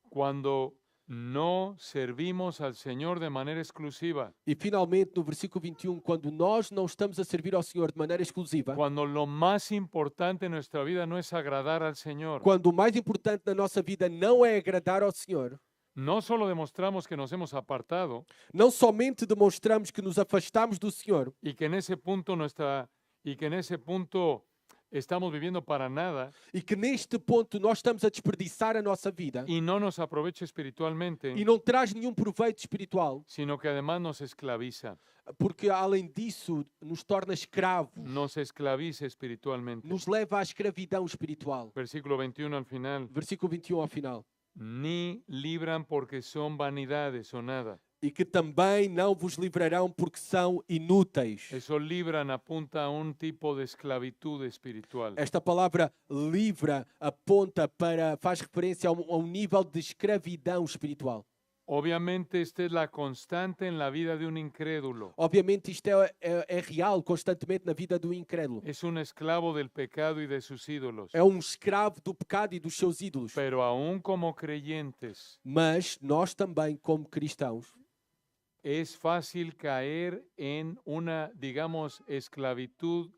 cuando no servimos al Señor de manera exclusiva, E finalmente, no versículo 21, quando nós não estamos a servir ao Senhor de maneira exclusiva, cuando lo más importante en nuestra vida no es agradar al Señor, quando o mais importante na nossa vida não é agradar ao Senhor, no solo demostramos que nos hemos apartado não somente demonstramos que nos afastamos do Senhor y que en ese punto estamos viviendo para nada e que neste ponto nós estamos a desperdiçar a nossa vida y no nos aprovecha espiritualmente, e não traz nenhum proveito espiritual, sino que además nos esclaviza, porque além disso nos torna escravos, nos esclaviza espiritualmente. nos leva à escravidão espiritual. Versículo 21 al final. Versículo 21 ao final. Ni libran porque son vanidades o nada. E que também não vos livrarão porque são inúteis. Eso libran apunta a un tipo de esclavitud espiritual. Esta palavra livra aponta para, faz referência a um nível de escravidão espiritual. Obviamente esta es la constante en la vida de un incrédulo. Obviamente isto é real constantemente na vida do incrédulo. Es un esclavo del pecado y de sus ídolos. É um escravo do pecado e dos seus ídolos. Pero aún como creyentes, Mas nós também, como cristãos, es fácil caer en una, digamos, esclavitud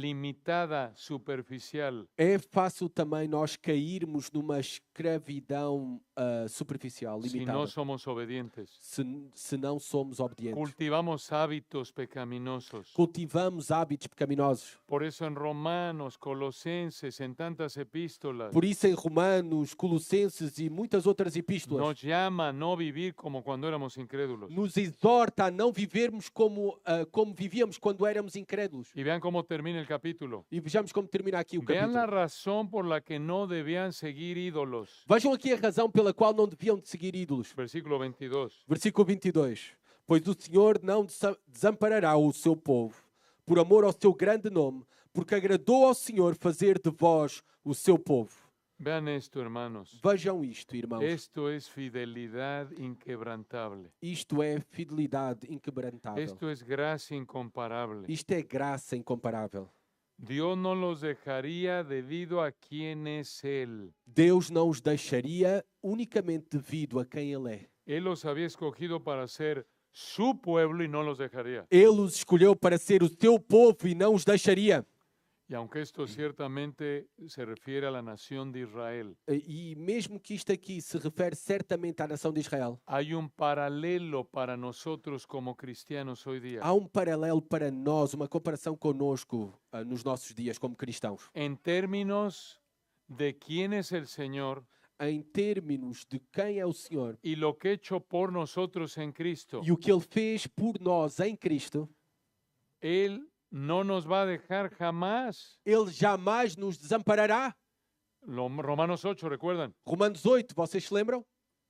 limitada, superficial. é fácil também nós cairmos numa escravidão superficial, Si limitada, no somos obedientes. se não somos obedientes. Cultivamos hábitos pecaminosos. Cultivamos hábitos pecaminosos. Por eso en Romanos, Colosenses, en tantas epístolas, Por isso, em Romanos, Colossenses e muitas outras epístolas, nos llama a no vivir como cuando éramos incrédulos. nos exorta a não vivermos como vivíamos quando éramos incrédulos. Y vean cómo termina el capítulo. E vejamos como termina aqui o Vean la capítulo. razón por la que no debían seguir ídolos. Vejam aqui a razão pela qual não deviam de seguir ídolos. Versículo 22. Versículo 22. Pois o Senhor não desamparará o seu povo, por amor ao seu grande nome, porque agradou ao Senhor fazer de vós o seu povo. Vean esto, hermanos. Vejam isto, irmãos. Esto es fidelidad inquebrantable. Isto é fidelidade inquebrantável. Esto es gracia incomparable. Isto é graça incomparável. Dios no los dejaría debido a quién es Él. Deus não os deixaria unicamente devido a quem Ele é. Él los había escogido para ser su pueblo y no los dejaría. Ele os escolheu para ser o seu povo e não os deixaria. Y aunque esto ciertamente se refiere a la nación de Israel, E mesmo que isto aqui se refere certamente à nação de Israel, hay un paralelo para nosotros como cristianos hoy día. há um paralelo para nós, uma comparação conosco nos nossos dias como cristãos. En términos de quién es el Señor Em termos de quem é o Senhor y lo que ha hecho por nosotros en Cristo, e o que Ele fez por nós em Cristo, Él no nos va a dejar jamás. Ele jamais nos desamparará. Romanos 8, ¿recuerdan? Romanos 8, vocês se lembram?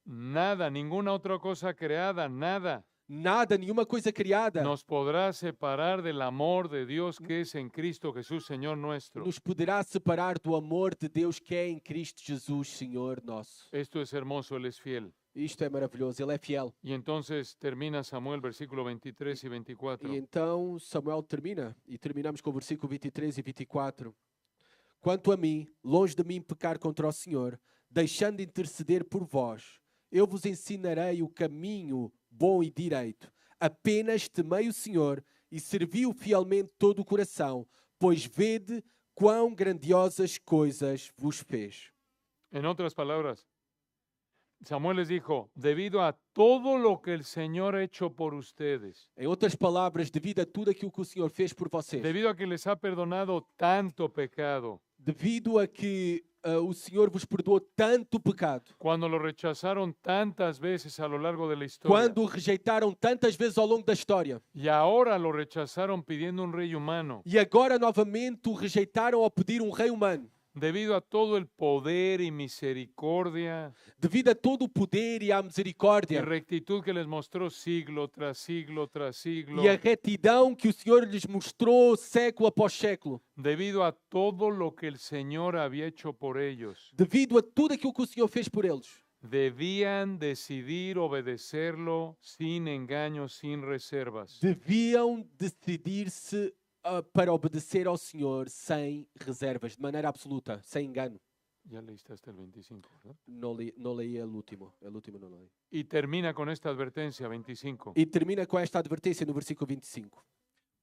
Nada, ninguna otra cosa creada, nada Nada, nenhuma coisa criada nos podrá separar del amor de Dios que es en Cristo Jesús, Señor nuestro. nos poderá separar do amor de Deus que é em Cristo Jesus, Senhor nosso. Esto es hermoso, Él es fiel. Isto é maravilhoso, Ele é fiel. Y entonces termina Samuel, versículo 23 y 24. E então Samuel termina, e terminamos com o versículo 23 e 24. Quanto a mim, longe de mim pecar contra o Senhor, deixando de interceder por vós, eu vos ensinarei o caminho bom e direito. Apenas temei o Senhor e servi-o fielmente todo o coração, pois vede quão grandiosas coisas vos fez. En otras palabras, Samuel les dijo, debido a todo lo que el Señor ha hecho por ustedes, Em outras palavras, devido a tudo aquilo que o Senhor fez por vocês, debido a que les ha perdonado tanto pecado, devido a que o Senhor vos perdoou tanto pecado, cuando lo rechazaron tantas veces a lo largo de la historia, quando o rejeitaram tantas vezes ao longo da história, y ahora lo rechazaron pidiendo un rey humano, e agora novamente o rejeitaram ao pedir um rei humano, debido a todo el poder y misericordia devido a todo o poder e à y misericórdia rectitud que les mostró siglo tras siglo tras siglo, e a retidão que o Senhor lhes mostrou século após século, debido a todo lo que el Señor había hecho por ellos, devido a tudo aquilo que o Senhor fez por eles, debían decidir obedecerlo sin engaños, sin reservas. deviam decidir-se para obedecer ao Senhor sem reservas, de maneira absoluta, sem engano. Ya leíste hasta el 25, ¿verdad? Não leí o último não leí. Y termina con esta advertencia, 25. E termina com esta advertência no versículo 25.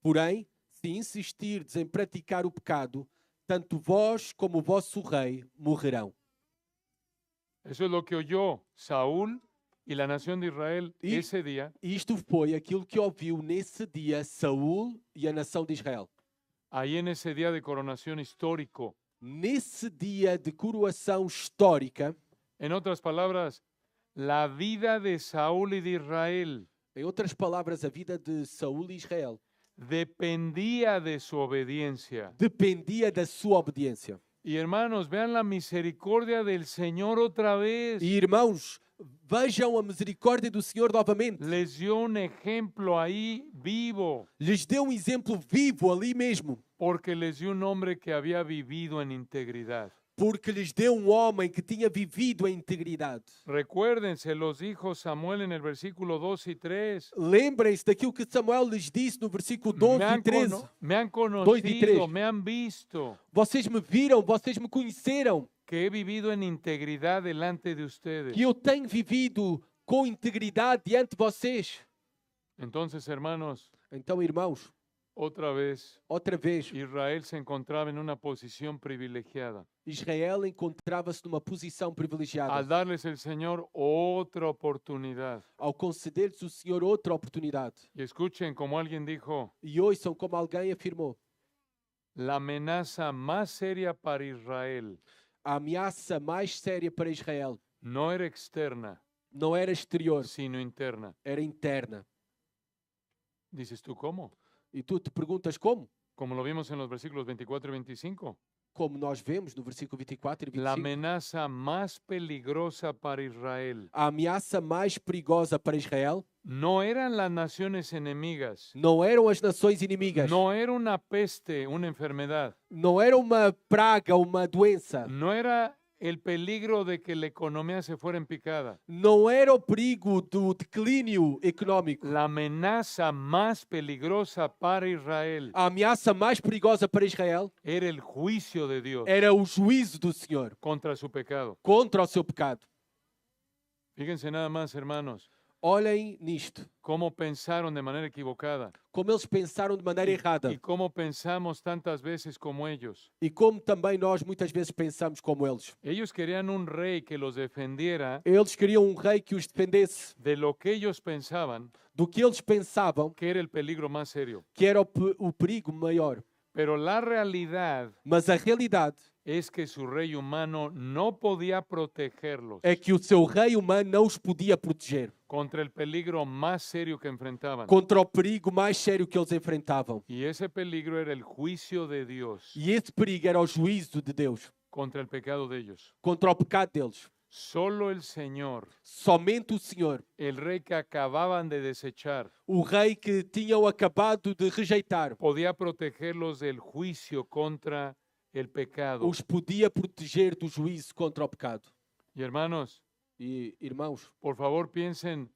Porém, se insistirdes em praticar o pecado, tanto vós como o vosso rei morrerão. Eso es lo que oyó Saúl y la nación de Israel Y- ese día, Isto foi aquilo que ouviu nesse dia Saul e a nação de Israel. ahí en ese día de coronación histórico. Nesse dia de coroação histórica, En otras palabras, la vida de Saúl y de Israel em outras palavras, a vida de Saul e Israel dependía de su obediencia. dependia da sua obediência. Y hermanos, vean la misericordia del Señor otra vez. E irmãos, vejam a misericórdia do Senhor novamente. Les dio un ejemplo ahí vivo, Lhes deu exemplo vivo ali mesmo, porque les dio un hombre que había vivido en integridad. porque lhes deu homem que tinha vivido em integridade. Recuérdense, los dijo Samuel en el versículo 2 y 3. Lembrem-se daquilo que Samuel lhes disse no versículo 12 e 13. Me han 2 y 3. conocido, me han visto, Vocês me viram, vocês me conheceram, que he vivido en integridad delante de ustedes. que eu tenho vivido com integridade diante de vocês. Entonces, hermanos, Então, irmãos, otra vez, outra vez, Israel se encontraba en una posición privilegiada. Israel encontrava-se numa posição Al privilegiada darles el Señor otra oportunidad. ao conceder-lhes o Senhor outra oportunidade. Y escuchen, como alguien dijo, E ouçam como alguém afirmou, la amenaza más seria para Israel a ameaça mais séria para Israel no era externa, não era exterior, sino interna. era interna. Dices tú, ¿cómo? E tu te perguntas como? Como lo vimos en los versículos 24 y 25. Como nós vemos no versículo 24 e La 25. amenaza más peligrosa para Israel A ameaça mais perigosa para Israel no eran las naciones enemigas, não eram as nações inimigas, no era una peste, una enfermedad, não era uma praga, uma doença, no era el peligro de que la economía se fuera en picada. não era o perigo do declínio económico. La amenaza más peligrosa para Israel A ameaça mais perigosa para Israel era el juicio de Dios era o juízo do Senhor contra su pecado. contra o seu pecado. Fíjense nada más, hermanos. Olhem nisto. cómo pensaron de manera equivocada Como eles pensaram de maneira errada. y cómo pensamos tantas veces como ellos. E como também nós muitas vezes pensamos como eles. Ellos querían un rey que los defendiera Eles queriam um rei que os defendesse de lo que ellos pensaban do que eles pensavam que era el peligro más serio. que era o perigo maior. Pero la realidad Mas a realidade es que su rey humano no podía protegerlos é que o seu rei humano não os podia proteger contra el peligro más serio que enfrentaban. contra o perigo mais sério que eles enfrentavam. Y ese peligro era el juicio de Dios E esse perigo era o juízo de Deus contra el pecado de ellos. contra o pecado deles. Solo el Señor, Somente o Senhor, el rey que acababan de desechar, o rei que tinham acabado de rejeitar, podía protegerlos del juicio contra el pecado. os podia proteger do juízo contra o pecado. Y hermanos, E, irmãos, por favor piensen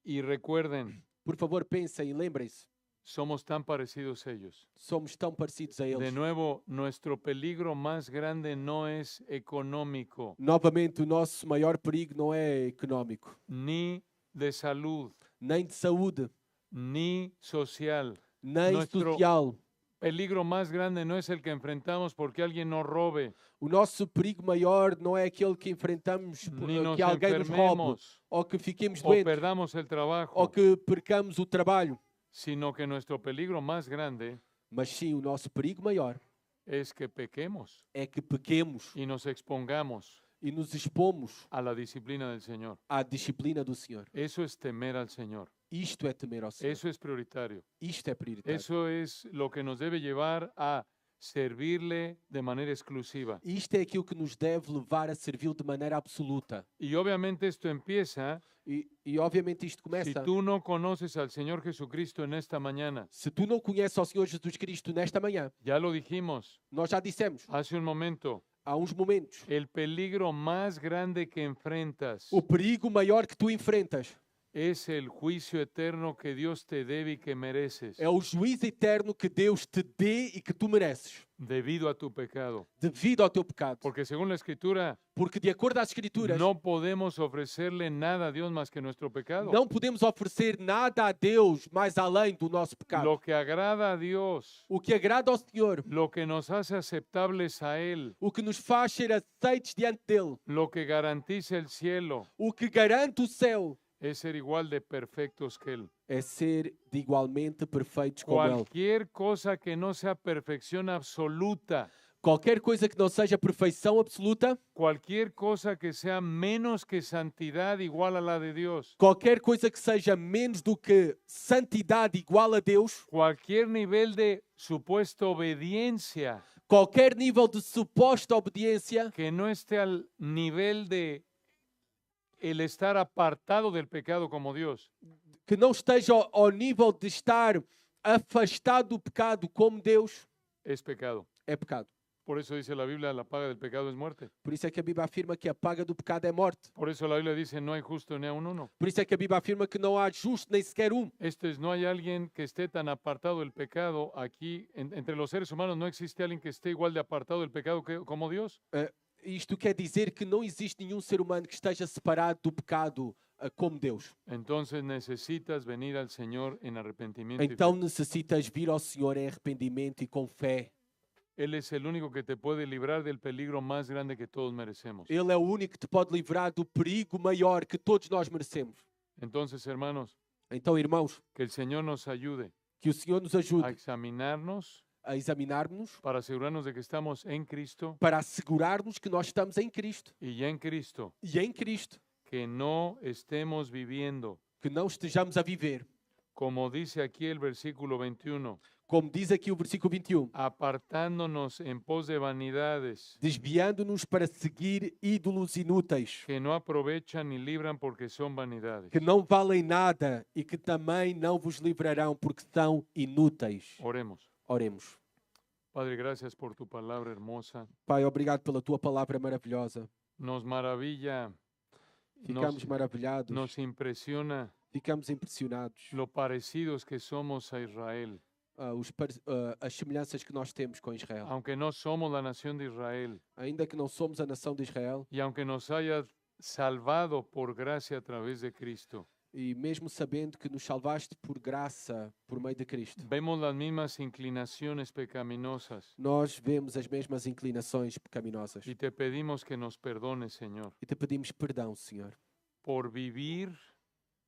y recuerden, por favor, pensem e lembrem-se. somos tan parecidos a ellos. Somos tão parecidos a De eles. nuevo, nuestro peligro más grande no es económico, Novamente, o nosso maior perigo não é económico, ni de salud, nem de saúde, ni social. nem Nuestro- social. Peligro más grande no es el que enfrentamos porque alguien nos robe, O nosso perigo maior não é aquele que enfrentamos ni nos que alguém nos roube, enfermemos ou que fiquemos o doentes, perdamos el ou trabajo, que percamos o trabalho. sino que nuestro peligro más grande Mas sim, o nosso perigo maior es que pequemos é que pequemos y nos expongamos e nos expomos a la disciplina del Señor. à disciplina do Senhor. Eso es temer al Señor. Isto é temer ao Senhor. Eso es prioritario. Isto é prioritário. Eso es lo que nos debe llevar a servirle de manera exclusiva. Isto é aquilo que nos deve levar a servi-lo de maneira absoluta. Y obviamente esto empieza E obviamente isto si começa. tú no conoces al Señor Jesucristo en esta mañana. Se tu não conheces ao Senhor Jesus Cristo nesta manhã, Ya lo dijimos nós já dissemos hace un momento. há uns momentos, El peligro más grande que enfrentas o perigo maior que tu enfrentas es el juicio eterno que Dios te debe y que mereces é o juízo eterno que Deus te dê e que tu mereces, debido a tu pecado. devido ao teu pecado. Porque según la Escritura, Porque de acordo às Escrituras, no podemos ofrecerle nada a Dios más que nuestro pecado. não podemos oferecer nada a Deus mais além do nosso pecado. Lo que agrada a Dios, O que agrada ao Senhor, lo que nos hace aceptables a Él, o que nos faz ser aceitos diante dele, lo que garantiza el cielo, o que garante o céu, es ser igual de perfectos que Él. é ser de igualmente perfeitos como ele. Cualquier cosa que no sea perfección absoluta, Qualquer coisa que não seja perfeição absoluta, cualquier cosa que sea menos que santidad igual a la de Dios, qualquer coisa que seja menos do que santidade igual a Deus, cualquier nivel de supuesta obediencia qualquer nível de suposta obediência que no esté al nivel de el estar apartado del pecado como Dios, que não esteja ao nível de estar afastado do pecado como Deus, es pecado. é pecado. Por eso dice la Biblia, la paga del pecado es muerte. Por isso é que a Bíblia afirma que a paga do pecado é morte. Por eso la Biblia dice, no hay justo ni aun uno. Por isso é que a Bíblia afirma que não há justo nem sequer um. Esto es, no hay alguien que esté tan apartado del pecado aquí. Entre los seres humanos no existe alguien que esté igual de apartado del pecado como Dios. Isto quer dizer que não existe nenhum ser humano que esteja separado do pecado como Deus. Entonces necesitas venir al Señor en arrepentimiento y fe. Então necessitas vir ao Senhor em arrependimento e com fé. Él es el único que te puede librar del peligro más grande que todos merecemos. Ele é o único que te pode livrar do perigo maior que todos nós merecemos. Entonces, hermanos, Então, irmãos, que el Señor nos ayude que o Senhor nos a ajude examinarnos a examinar-nos para asegurarnos de que estamos en Cristo para assegurar-nos que nós estamos em Cristo. y ya en Cristo, E em Cristo, que no estemos viviendo, que não estejamos a viver, como dice aquí el versículo 21, como diz aqui o versículo 21, apartándonos en pos de vanidades desviando-nos para seguir ídolos inúteis, que no aprovechan ni libran porque son vanidades. que não valem nada e que também não vos livrarão porque são inúteis. Oremos. Oremos. Padre, gracias por tu palabra hermosa. Pai, obrigado pela tua palavra maravilhosa. Nos maravilla, Ficamos maravilhados, nos impresiona ficamos impressionados. lo parecidos que somos a Israel. As semelhanças que nós temos com Israel. Aunque no somos la nación de Israel Ainda que não somos a nação de Israel, y aunque nos haya salvado por gracia a través de Cristo, E mesmo sabendo que nos salvaste por graça, por meio de Cristo, vemos las mismas inclinaciones pecaminosas nós vemos as mesmas inclinações pecaminosas. y te pedimos que nos perdones, Señor, E te pedimos perdão, Senhor, por vivir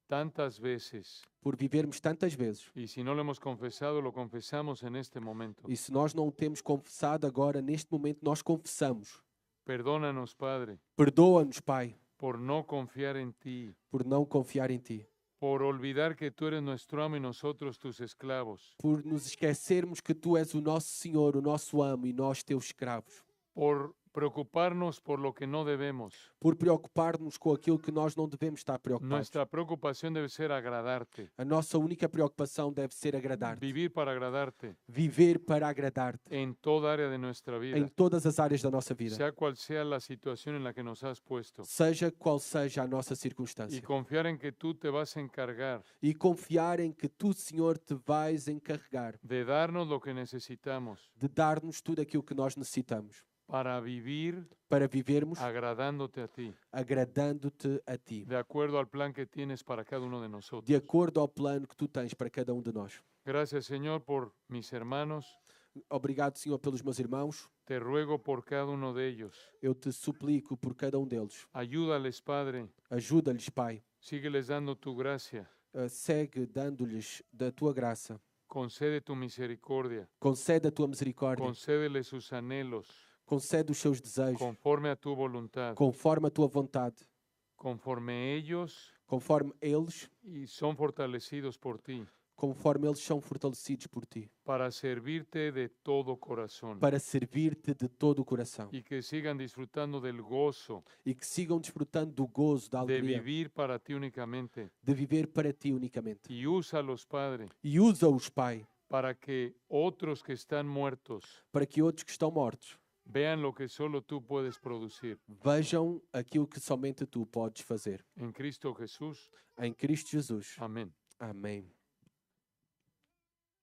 tantas veces. por vivermos tantas vezes. Y si no lo hemos confesado, lo confesamos en este momento. E se nós não o temos confessado agora, neste momento, nós confessamos. Perdónanos, Padre, Perdoa-nos, Pai, por no confiar en ti, por não confiar em Ti, por olvidar que tú eres nuestro amo y nosotros tus esclavos, por nos esquecermos que Tu és o nosso Senhor, o nosso amo e nós Teus escravos, por preocuparnos por lo que no debemos. por preocupar-nos com aquilo que nós não devemos estar preocupados. Nuestra preocupación debe ser agradarte, A nossa única preocupação deve ser agradar-te, vivir para agradarte viver para agradar-te en toda área de nuestra em vida, todas as áreas da nossa vida, sea cual sea la situación en la que nos has puesto, seja qual seja a nossa y circunstância. confiar en que tú te vas a encargar E confiar em que Tu, Senhor, te vais encarregar de darnos lo que necesitamos de dar-nos tudo aquilo que nós necessitamos para vivir para vivermos agradándote a ti, agradando-te a Ti, de acuerdo al plan que tienes para cada uno de nosotros. de acordo ao plano que Tu tens para cada um de nós. Gracias, Señor, por mis hermanos. Obrigado, Senhor, pelos meus irmãos. Te ruego por cada uno de ellos. Eu te suplico por cada um deles. Ayúdales, Padre. Ajuda-lhes, Pai. Sígueles dando tu gracia. Segue dando-lhes da Tua graça. Concede tu misericordia. Concede a Tua misericórdia. Concédeles sus anhelos Concede os seus desejos conforme a tu voluntad. conforme a Tua vontade. Conforme ellos Conforme eles, y son fortalecidos por ti, conforme eles são fortalecidos por Ti. para servirte de todo corazón. Para servir-te de todo o coração. Y que sigan disfrutando del gozo E que sigam desfrutando do gozo, da de alegria, vivir para ti únicamente. de viver para Ti unicamente. Y úsalos, Padre, E usa-os, Pai, para que otros que están muertos para que outros que estão mortos vean lo que solo tú puedes producir. vejam aquilo que somente Tu podes fazer. En Cristo Jesús. Em Cristo Jesus. Amén. Amém.